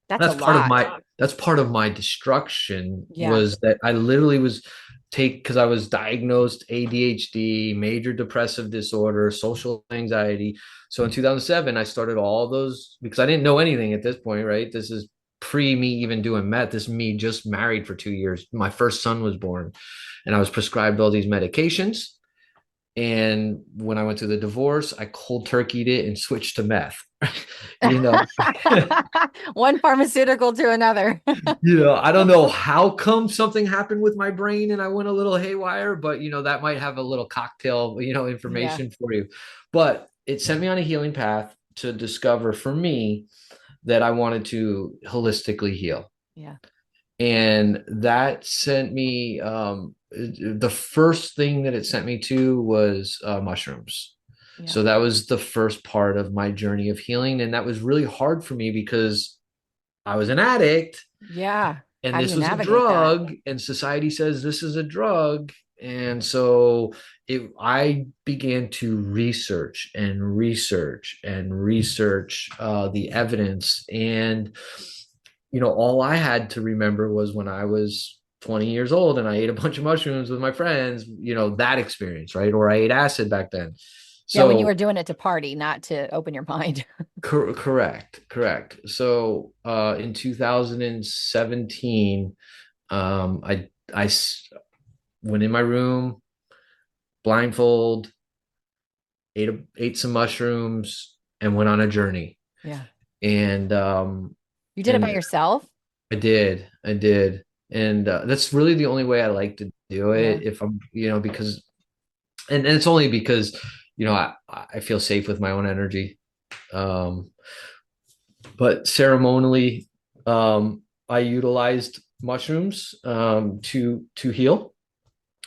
that's a That's part of my destruction, yeah. was that I literally was take because I was diagnosed ADHD, major depressive disorder, social anxiety. So in 2007, I started all those because I didn't know anything at this point, right? This is pre me even doing meth. This is me just married for 2 years. My first son was born, and I was prescribed all these medications. And when I went through the divorce, I cold turkeyed it and switched to meth. you know, One pharmaceutical to another. I don't know how come something happened with my brain and I went a little haywire, but that might have a little cocktail, Yeah, information for you. But it sent me on a healing path to discover for me that I wanted to holistically heal. yeah, And that sent me, the first thing that it sent me to was mushrooms. yeah, So that was the first part of my journey of healing. And that was really hard for me because I was an addict yeah. and How do this you was a navigate that? drug, and society says this is a drug. And so I began to research and research and research the evidence. And all I had to remember was when I was 20 years old and I ate a bunch of mushrooms with my friends, that experience, right? Or I ate acid back then. Yeah, when you were So doing it to party, not to open your mind. correct. So in 2017, went in my room, blindfold, ate some mushrooms, and went on a journey. Yeah. And You did it by and yourself? I did, and that's really the only way I like to do Yeah. it. If I'm, because, and it's only because, I feel safe with my own energy. Um, but ceremonially, I utilized mushrooms to heal,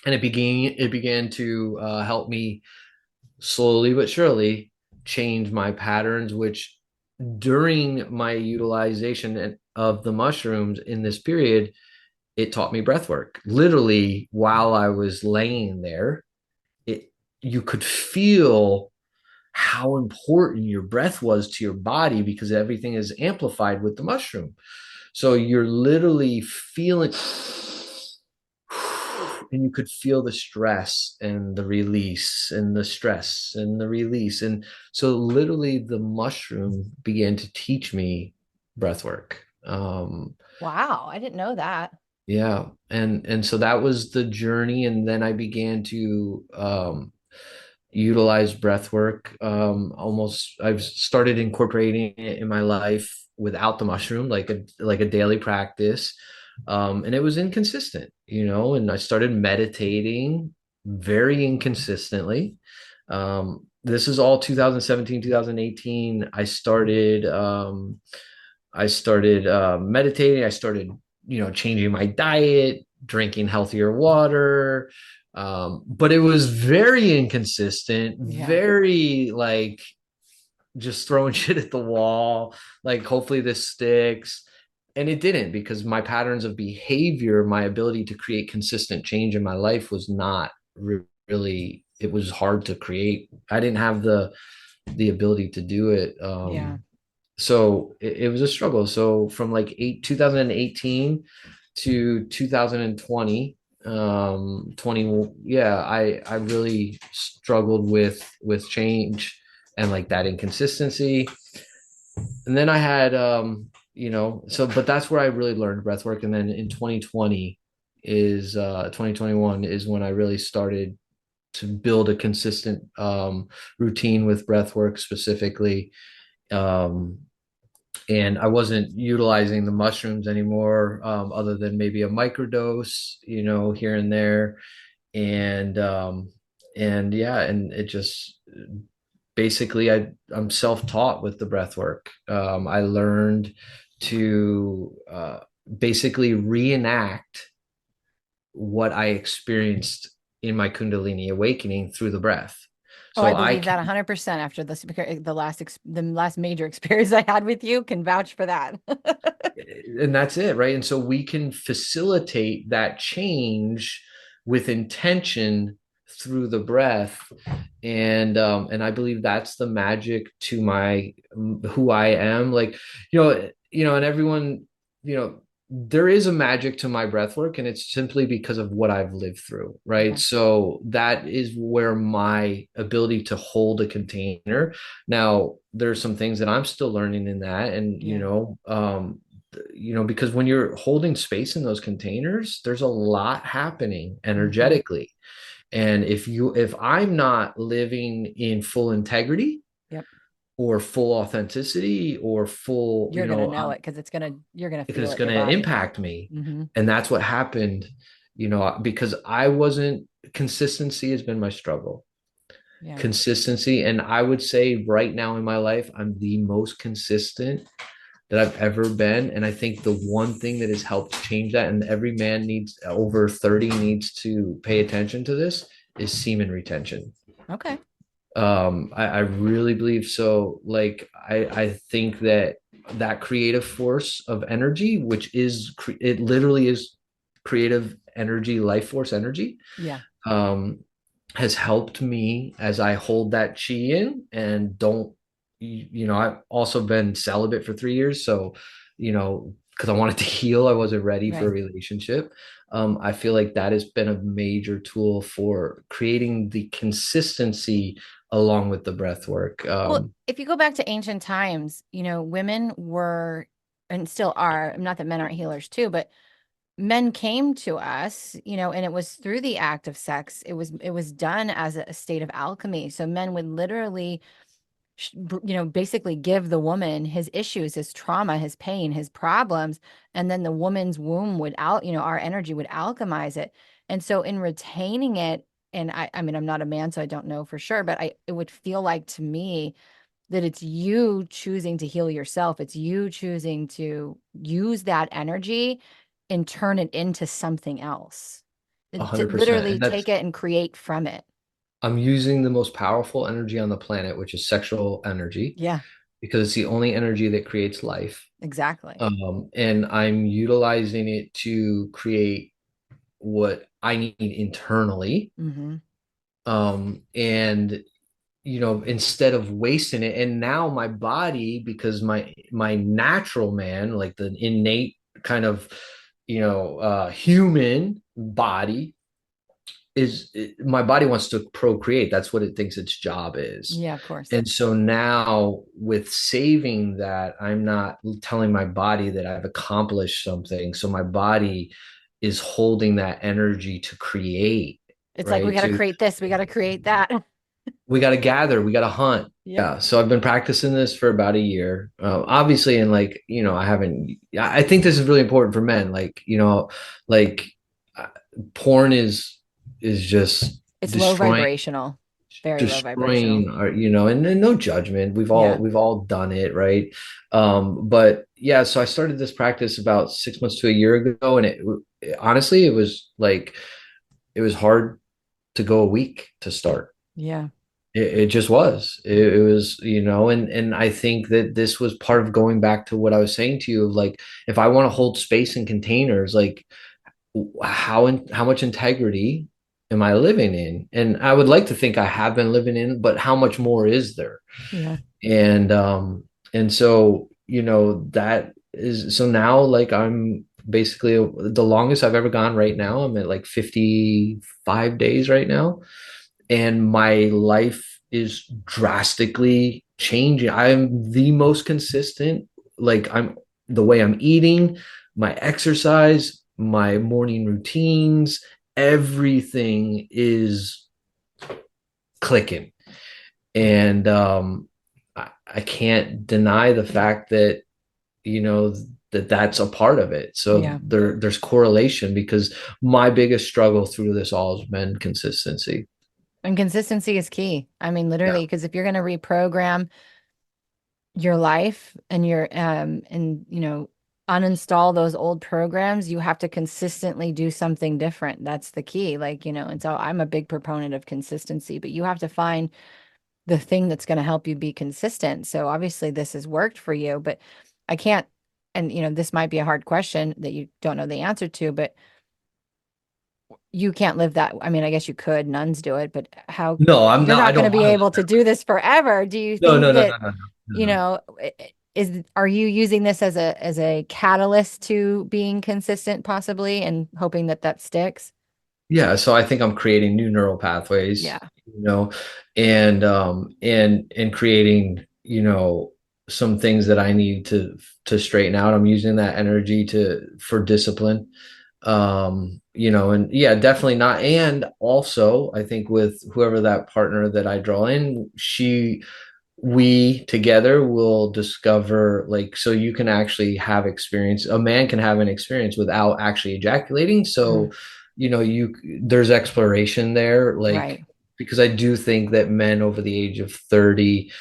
and it began to help me slowly but surely change my patterns, which during my utilization of the mushrooms in this period, it taught me breath work. Literally, while I was laying there, it you could feel how important your breath was to your body because everything is amplified with the mushroom. So you're literally feeling, and you could feel the stress and the release and the stress and the release. And so literally the mushroom began to teach me breath work. Wow, I didn't know that. Yeah. And so that was the journey. And then I began to utilize breath work. Almost I've started incorporating it in my life without the mushroom, like a daily practice. And it was inconsistent, and I started meditating very inconsistently. This is all 2017, 2018. I started meditating. I started, changing my diet, drinking healthier water. But it was very inconsistent, Yeah. very like just throwing shit at the wall. Like, hopefully this sticks. And it didn't, because my patterns of behavior, my ability to create consistent change in my life was not really, it was hard to create. I didn't have the ability to do it. Yeah. So it was a struggle. So from like 2018 to 2020, 20, yeah, I really struggled with change and like that inconsistency. And then I had, so, but that's where I really learned breath work. And then in 2020, is 2021 is when I really started to build a consistent routine with breath work specifically. Um, and I wasn't utilizing the mushrooms anymore, other than maybe a microdose, here and there. And yeah, and it just basically I'm self-taught with the breath work. I learned to basically reenact what I experienced in my Kundalini awakening through the breath. Oh, I So I believe that can, 100% after the last major experience I had with you can vouch for that. and that's it, right? And so we can facilitate that change with intention through the breath. And I believe that's the magic to my who I am. Like, and everyone, there is a magic to my breath work, and it's simply because of what I've lived through, right? Yeah. So that is where my ability to hold a container. Now, there's some things that I'm still learning in that, and Yeah. because when you're holding space in those containers, there's a lot happening Hmm. energetically. And if I'm not living in full integrity Yep. or full authenticity or full, You're gonna know it because you're gonna because feel it's it in going your to body. impact me. Hmm. And that's what happened, because I wasn't, consistency has been my struggle. Yeah. Consistency. And I would say right now in my life, I'm the most consistent that I've ever been. And I think the one thing that has helped change that, and every man needs over 30 needs to pay attention to this, is semen retention. Okay. I really believe so. Like, I think that creative force of energy, which it literally is creative energy, life force energy, Yeah. um, has helped me as I hold that chi in and don't, I've also been celibate for 3 years. So, because I wanted to heal, I wasn't ready for a Right. relationship. I feel like that has been a major tool for creating the consistency along with the breath work. Well, if you go back to ancient times, women were and still are, not that men aren't healers too, but men came to us, and it was through the act of sex. It was done as a state of alchemy. So men would literally basically give the woman his issues, his trauma, his pain, his problems, and then the woman's womb would our energy would alchemize it. And so in retaining it, and I mean, I'm not a man, so I don't know for sure, but it would feel like to me that it's you choosing to heal yourself. It's you choosing to use that energy and turn it into something else. To 100%. literally And that's, take it and create from it. I'm using the most powerful energy on the planet, which is sexual energy, Yeah, because it's the only energy that creates life. exactly. And I'm utilizing it to create what I need internally. Hmm. And instead of wasting it, and now my body, because my natural man, like the innate kind of human body, my body wants to procreate. That's what it thinks its job is. Yeah, of course. And so now with saving that, I'm not telling my body that I've accomplished something. So my body is holding that energy to create, It's like we right? got to create this, we got to create that. We got to gather, we got to hunt. Yep. Yeah. So I've been practicing this for about a year. Obviously, and like, I think this is really important for men. Like uh, porn is just It's low destroying vibrational, very low vibrational. destroying our, and no judgment. We've all Yeah. we've all done it, right? But yeah, so I started this practice about 6 months to a year ago, and honestly, it was hard to go a week to start. Yeah. It just was. It was, and I think that this was part of going back to what I was saying to you of like, if I want to hold space in containers, like how much integrity am I living in? And I would like to think I have been living in, but how much more is there? Yeah. And so, that is, so now, like, I'm basically the longest I've ever gone right now. I'm at like 55 days right now, and my life is drastically changing. I'm the most consistent. Like, I'm the way I'm eating, my exercise, my morning routines, everything is clicking. And I can't deny the fact that, you know, that's a part of it. So Yeah. there's correlation, because my biggest struggle through this all has been consistency. And consistency is key. I mean, Yeah. literally, because if you're going to reprogram your life and uninstall those old programs, you have to consistently do something different. That's the key. Like, and so I'm a big proponent of consistency, but you have to find the thing that's going to help you be consistent. So obviously this has worked for you, but I can't, and this might be a hard question that you don't know the answer to, but you can't live that. I mean, I guess you could, nuns do it, but how No, I'm you're not. not going to be I don't able live to that do this forever. Do you way. No, think no, no, that, no, no, no, you no. know, are you using this as a catalyst to being consistent possibly and hoping that that sticks? Yeah, so I think I'm creating new neural pathways, Yeah. and creating, some things that I need to straighten out. I'm using that energy to for discipline. And yeah, definitely not. And also, I think with whoever that partner that I draw in, we together will discover, like, so you can actually have experience, a man can have an experience without actually ejaculating. So Mm, there's exploration there, like, right. because I do think that men over the age of 30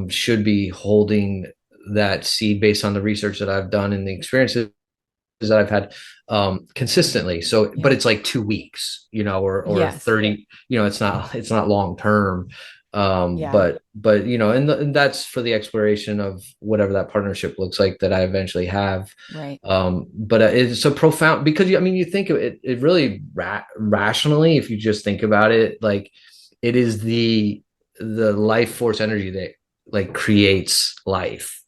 should be holding that seed based on the research that I've done and the experiences that I've had consistently. So, but Yeah. it's like 2 weeks, or Yes. 30, it's not long term. Yeah. But that's for the exploration of whatever that partnership looks like that I eventually have. Right. But it's so profound, because I mean, you think of it, it really rationally, if you just think about it, like, it is the life force energy that, like, creates life,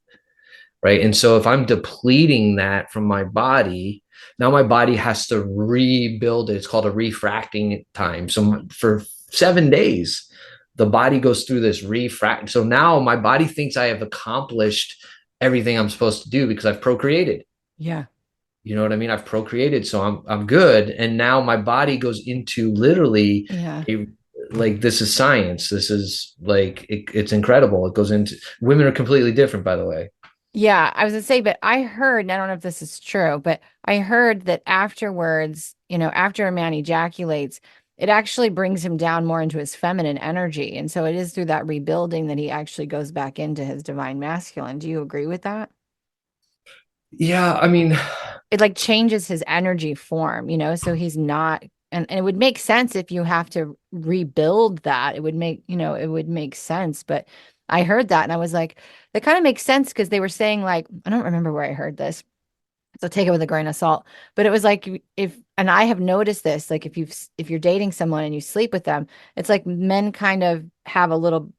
right? And so if I'm depleting that from my body, now my body has to rebuild it. It's called a refracting time. So for 7 days, the body goes through this refract. So now my body thinks I have accomplished everything I'm supposed to do because I've procreated. Yeah. You know what I mean? I've procreated, so I'm good. And now my body goes into literally Yeah. a like, this is science. This is like, it's incredible. It goes into, women are completely different, by the way. Yeah, I was gonna say, but I heard, and I don't know if this is true, but I heard that afterwards, after a man ejaculates, it actually brings him down more into his feminine energy. And so it is through that rebuilding that he actually goes back into his divine masculine. Do you agree with that? Yeah, I mean, It like changes his energy form, so he's not, and it would make sense if you have to rebuild that. It would make sense. But I heard that and I was like, that kind of makes sense because they were saying, like, I don't remember where I heard this. So take it with a grain of salt. But it was like, and I have noticed this, like if you're dating someone and you sleep with them, it's like men kind of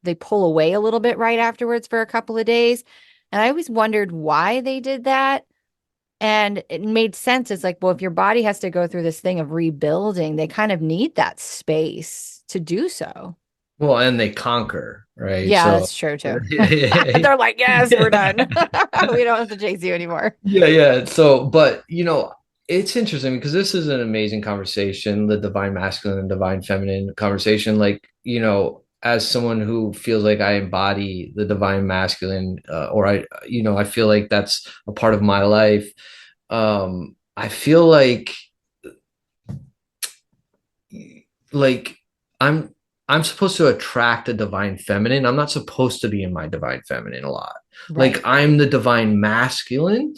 they pull away a little bit right afterwards for a couple of days. And I always wondered why they did that. And it made sense. It's like, well, if your body has to go through this thing of rebuilding, they kind of need that space to do so. well, and they conquer, right? Yeah, So that's true too. yeah, They're like, yes, we're done. We don't have to chase you anymore. yeah. So, but it's interesting because this is an amazing conversation, the divine masculine and divine feminine conversation. Like, as someone who feels like I embody the divine masculine, or I feel like that's a part of my life. I feel like I'm I'm supposed to attract a divine feminine. I'm not supposed to be in my divine feminine a lot. Like, Right. I'm the divine masculine.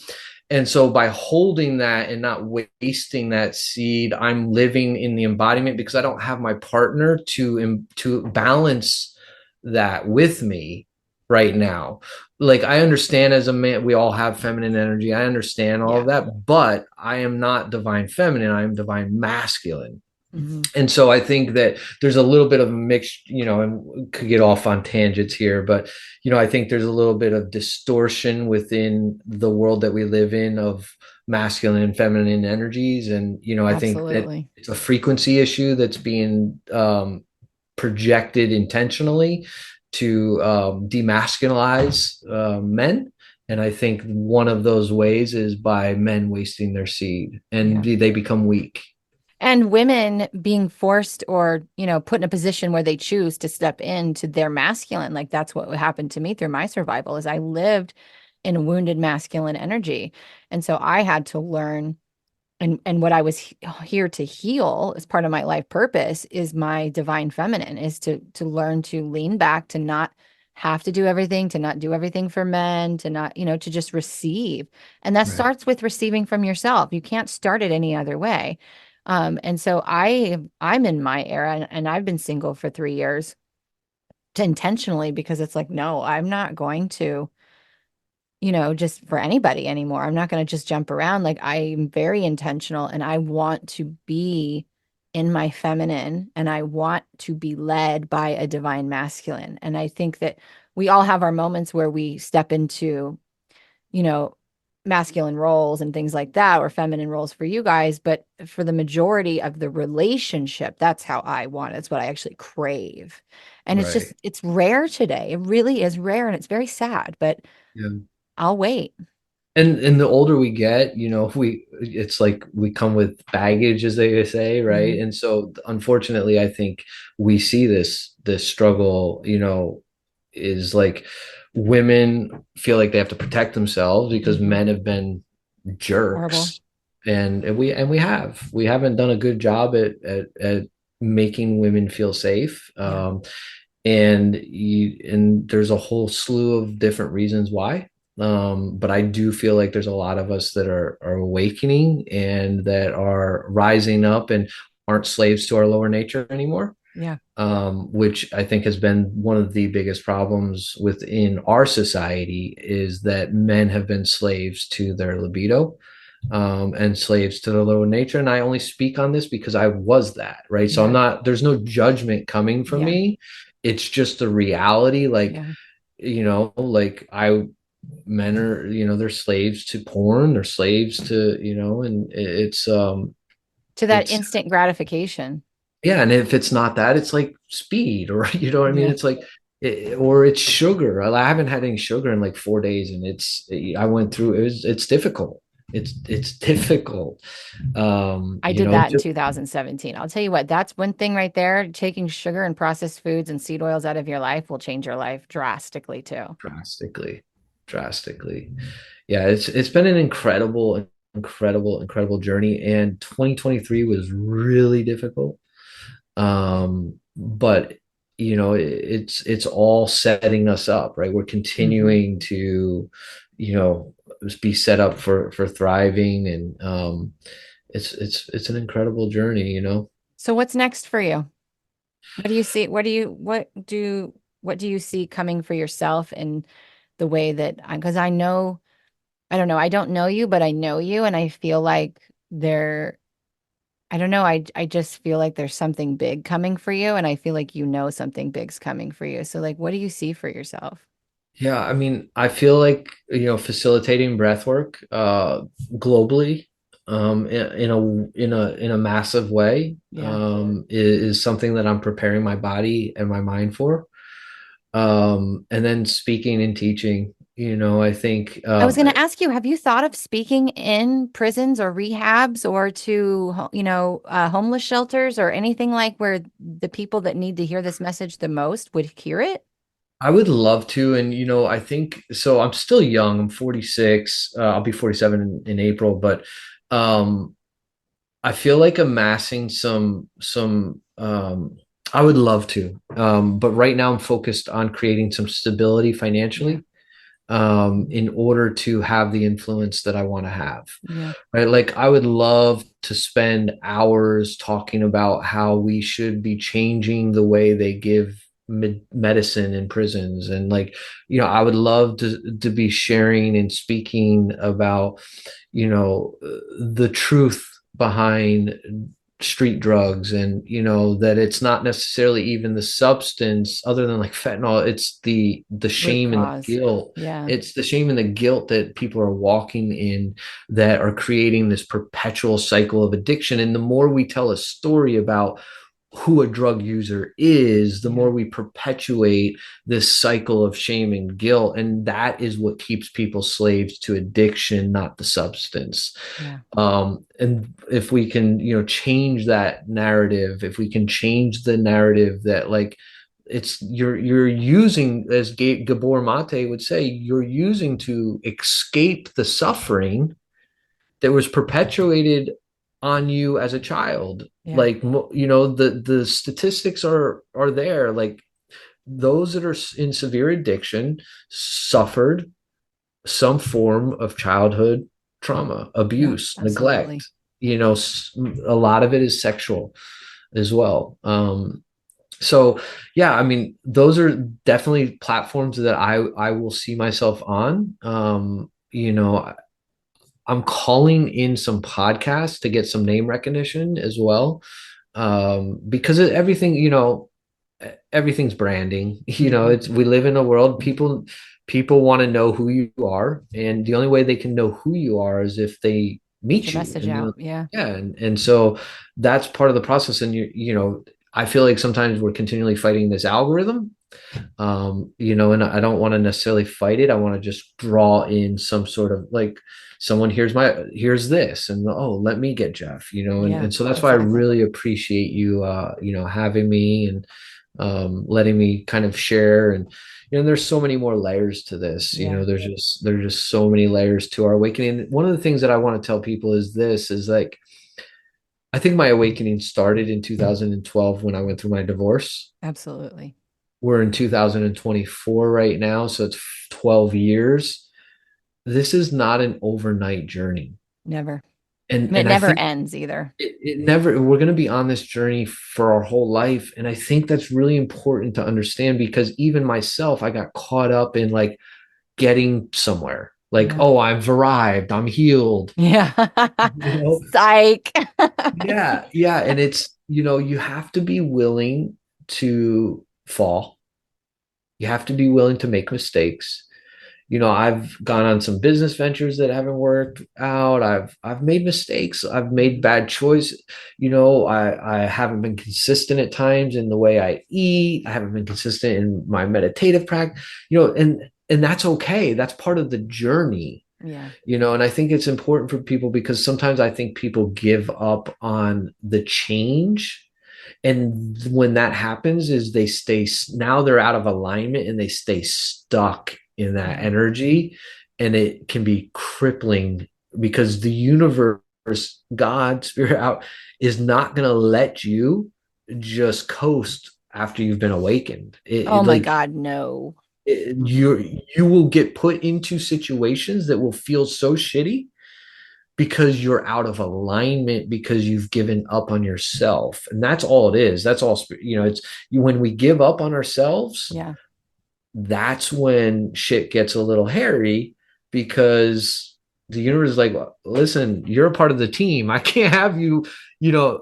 And so by holding that and not wasting that seed, I'm living in the embodiment, because I don't have my partner to balance that with me right now. Like, I understand, as a man, we all have feminine energy. I understand all Yeah. of that, but I am not divine feminine. I am divine masculine. Hmm. And so I think that there's a little bit of a mix, and we could get off on tangents here, but I think there's a little bit of distortion within the world that we live in of masculine and feminine energies. And I think that Absolutely. it's a frequency issue that's being projected intentionally to demasculinize men. And I think one of those ways is by men wasting their seed and Yeah. they become weak. And women being forced or, put in a position where they choose to step into their masculine. Like that's what happened to me through my survival is I lived in a wounded masculine energy. And so I had to learn and what I was here to heal as part of my life purpose is my divine feminine is to learn to lean back, to not have to do everything, to not do everything for men, to not, to just receive. And that Right. starts with receiving from yourself. You can't start it any other way. And so I'm in my era and I've been single for 3 years to intentionally because it's like, no, I'm not going to just for anybody anymore. I'm not going to just jump around. Like I'm very intentional and I want to be in my feminine and I want to be led by a divine masculine. And I think that we all have our moments where we step into, you know, masculine roles and things like that, or feminine roles for you guys. But for the majority of the relationship, that's how I want it. It's what I actually crave. And Right. it's rare today. It really is rare and it's very sad, but Yeah. I'll wait. And the older we get, it's like we come with baggage, as they say, right? Mhm. And so unfortunately, I think we see this struggle, is like women feel like they have to protect themselves because Mhm. men have been Horrible. jerks. And we haven't done a good job at making women feel safe. Yeah. And there's a whole slew of different reasons why. But I do feel like there's a lot of us that are awakening and that are rising up and aren't slaves to our lower nature anymore, Yeah. which I think has been one of the biggest problems within our society is that men have been slaves to their libido, and slaves to their lower nature. And I only speak on this because I was that, right? So Yeah. there's no judgment coming from Yeah. me. It's just the reality. Like, Yeah. like men are, they're slaves to porn, they're slaves to, and To that it's, instant gratification. yeah, and if it's not that, it's like speed, or what I mean? Yeah. It's like, or it's sugar. I haven't had any sugar in like 4 days, and I went through. It's difficult. It's difficult. I did that in 2017. I'll tell you what, that's one thing right there. Taking sugar and processed foods and seed oils out of your life will change your life drastically too. drastically, drastically. Yeah, it's been an incredible journey, and 2023 was really difficult. But it's all setting us up, right? We're Hmm. continuing to, you know, be set up for thriving, and it's an incredible journey. So what's next for you? What do you see? What do you see coming for yourself in the way that because I know, I don't know, I don't know you, but I know you and I feel like there I don't know, I just feel like there's something big coming for you and I feel like something big's coming for you. So like what do you see for yourself? Yeah, I mean, I feel like, facilitating breathwork globally, in a massive way, Yeah. is something that I'm preparing my body and my mind for. And then speaking and teaching, I think, I was going to ask you, have you thought of speaking in prisons or rehabs or to, homeless shelters or anything like where the people that need to hear this message the most would hear it? I would love to. And, I think so. I'm still young. I'm 46. I'll be 47 in April, but um, I feel like amassing I would love to. But right now I'm focused on creating some stability Yeah. financially, in order to have the influence that I want to have. Yeah. Right? Like I would love to spend hours talking about how we should be changing the way they give medicine in prisons, and like, I would love to be sharing and speaking about, the truth behind street drugs, and that it's not necessarily even the substance other than like fentanyl, it's the Root shame and the cause. guilt. Yeah. It's the shame and the guilt that people are walking in, that are creating this perpetual cycle of addiction. And the more we tell a story about who a drug user is, the Yeah. more we perpetuate this cycle of shame and guilt. And that is what keeps people slaves to addiction, not the substance. Yeah. And if we can, change that narrative, if we can change the narrative that like it's you're using, as Gabor Mate would say, you're using to escape the suffering that was perpetuated on you as a child. Yeah. Like, the statistics are there. Like, those that are in severe addiction suffered some form of childhood trauma, Yeah. abuse, Absolutely. neglect. A lot of it is sexual as well. So yeah, I mean, those are definitely platforms that I will see myself on. I'm calling in some podcasts to get some name recognition as well. Because everything, everything's branding. Mhm. It's we live in a world, people want to know who you are, and the only way they can know who you are is if they Get meet your you. message And out. Yeah. yeah, and so that's part of the process. And I feel like sometimes we're continually fighting this algorithm, and I don't want to necessarily fight it. I want to just draw in some sort of like, someone here's this, and oh, let me get Jeff, Yeah. and so that's why I Exactly. really appreciate you, having me, and letting me kind of share. And there's so many more layers to this. Yeah. There's just so many layers to our awakening. One of the things that I want to tell people is like, I think my awakening started in 2012 when I went through my divorce. Absolutely. We're in 2024 right now, so it's 12 years. This is not an overnight journey. Never. And And it and I never think ends either. it never, we're going to be on this journey for our whole life. And I think that's really important to understand, because even myself, I got caught up in like getting somewhere. Like, Yeah. oh, I've arrived, I'm healed, Yeah. you know? Psych. Yeah, yeah. And it's, you have to be willing to fall. You have to be willing to make mistakes. I've gone on some business ventures that haven't worked out. I've made mistakes. I've made bad choices. I haven't been consistent at times in the way I eat. I haven't been consistent in my meditative practice. And that's okay. That's part of the journey. Yeah. And I think it's important for people, because sometimes I think people give up on the change, and when that happens is now they're out of alignment, and they stay stuck in that Yeah. energy, and it can be crippling, because the universe, God, spirit out, is not going to let you just coast after you've been awakened. Oh my Like, God, no. you will get put into situations that will feel so shitty, because you're out of alignment, because you've given up on yourself. And that's all it is. That's all, it's when we give up on ourselves, Yeah. that's when shit gets a little hairy, because the universe is like, listen, you're a part of the team. I can't have you,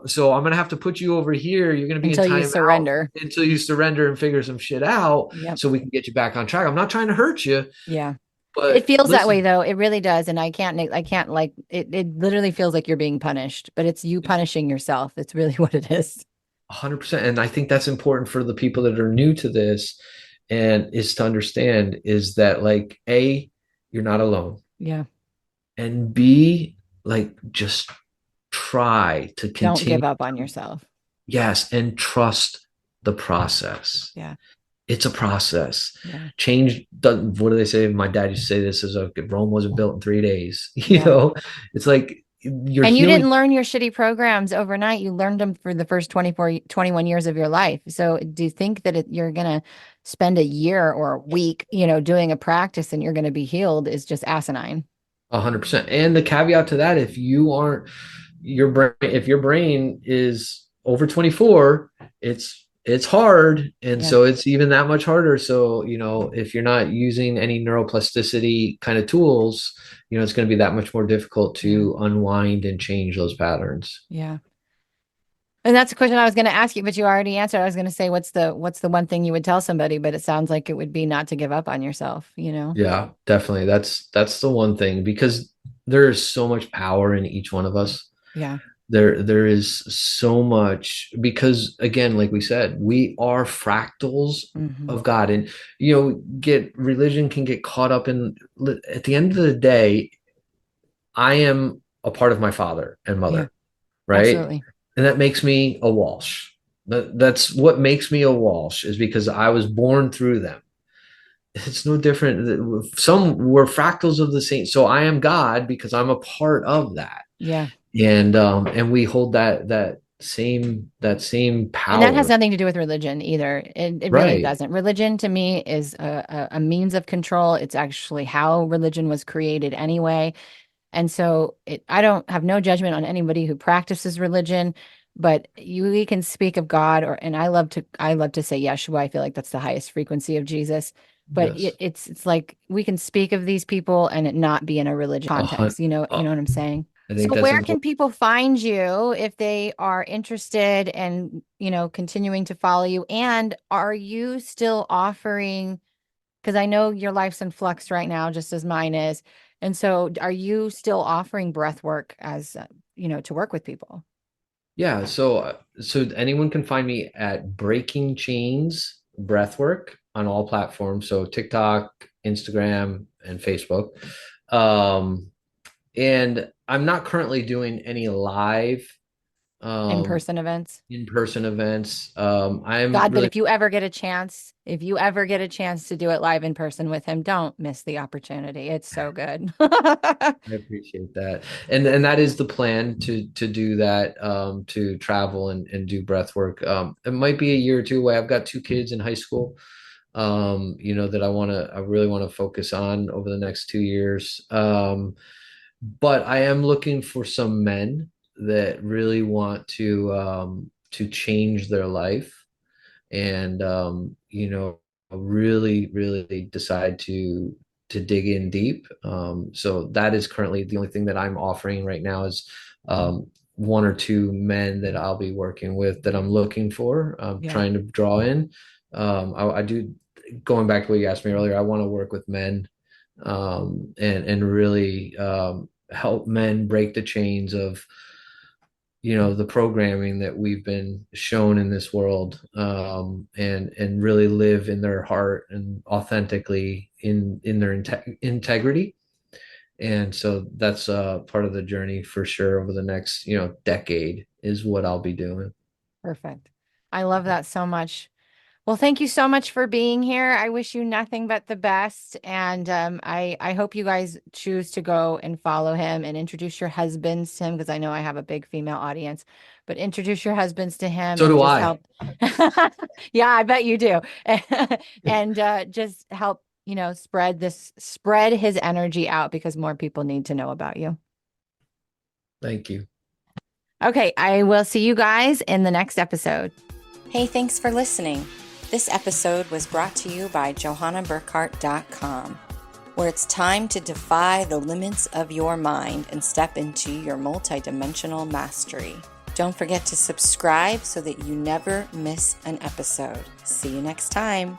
so I'm going to have to put you over here. You're going to be in Until you timeout surrender. until you surrender and figure some shit out, Yep. so we can get you back on track. I'm not trying to hurt you, Yeah. It but feels that way listen. though. It really does. And I can't like it literally feels like you're being punished, but it's you punishing yourself. It's really what it is. 100%. And I think that's important for the people that are new to this, and is to understand is that, like, A, you're not alone. Yeah. And B, like, just try to Don't continue. give up on yourself. Yes. And trust the process. Yeah. It's a process. Yeah. Change doesn't, what do they say? My dad used to say this, is Rome wasn't built in 3 days. Yeah. It's like you're And you healing. didn't learn your shitty programs overnight. You learned them for the first 24, 21 years of your life. So do you think that you're going to spend a year or a week, doing a practice and you're going to be healed is just asinine. 100%. And the caveat to that, if you aren't if your brain is over 24, it's hard, and Yeah. so it's even that much harder. So if you're not using any neuroplasticity kind of tools, it's going to be that much more difficult Yeah. to unwind and change those patterns. Yeah. And that's a question I was going to ask you, but you already answered. I was going to say, what's the one thing you would tell somebody, but it sounds like it would be not to give up on yourself. Yeah, definitely. That's the one thing, because there is so much power in each one of us. Yeah. There is so much because again, like we said, we are fractals Hmm. of God. And get religion can get caught up in at the end of the day, I am a part of my father and Yeah, mother, right? absolutely. And that makes me a Walsh. That's what makes me a Walsh is because I was born through them. It's no different. Some were fractals of the same. So I am God because I'm a part of that. Yeah. And we hold that same And that has power. nothing to do with religion either. It really Right. doesn't. Religion to me is a means of control. It's actually how religion was created anyway. And so I don't have no judgment on anybody who practices religion, but we can speak of God and I love to say Yeshua. I feel like that's the highest frequency of Jesus. But Yes. it's like we can speak of these people and it not be in a religious A hun- context. You know what I'm saying? I think So that's where can important. people find you if they are interested and, continuing to follow you? And are you still offering, because I know your life's in flux right now, just as mine is. And so are you still offering breath work as, to work with people? Yeah. So anyone can find me at Breaking Chains Breathwork on all platforms. So TikTok, Instagram, and Facebook. Um, and I'm not currently doing any live um, In-person events? in-person events. I'm God, but really if you ever get a chance to do it live in person with him, don't miss the opportunity. It's so good. I appreciate that. And that is the plan to do that, to travel and do breath work. It might be a year or two away. I've got two kids in high school, that I really want to focus on over the next 2 years. But I am looking for some men that really want to change their life and really really decide to dig in deep. So that is currently the only thing that I'm offering right now is one or two men that I'll be working with that I'm looking for, Yeah, trying to draw in. I do, going back to what you asked me earlier, I want to work with men, and really help men break the chains of the programming that we've been shown in this world, and really live in their heart and authentically in their integrity. And so that's part of the journey for sure over the next decade is what I'll be doing. perfect. I love that so much. Well, thank you so much for being here. I wish you nothing but the best. And I hope you guys choose to go and follow him and introduce your husbands to him because I know I have a big female audience, but introduce your husbands to him So and do just I. help. Yeah, I bet you do. And just help, spread his energy out because more people need to know about you. Thank you. Okay, I will see you guys in the next episode. Hey, thanks for listening. This episode was brought to you by JohannaBurkhardt.com, where it's time to defy the limits of your mind and step into your multidimensional mastery. Don't forget to subscribe so that you never miss an episode. See you next time.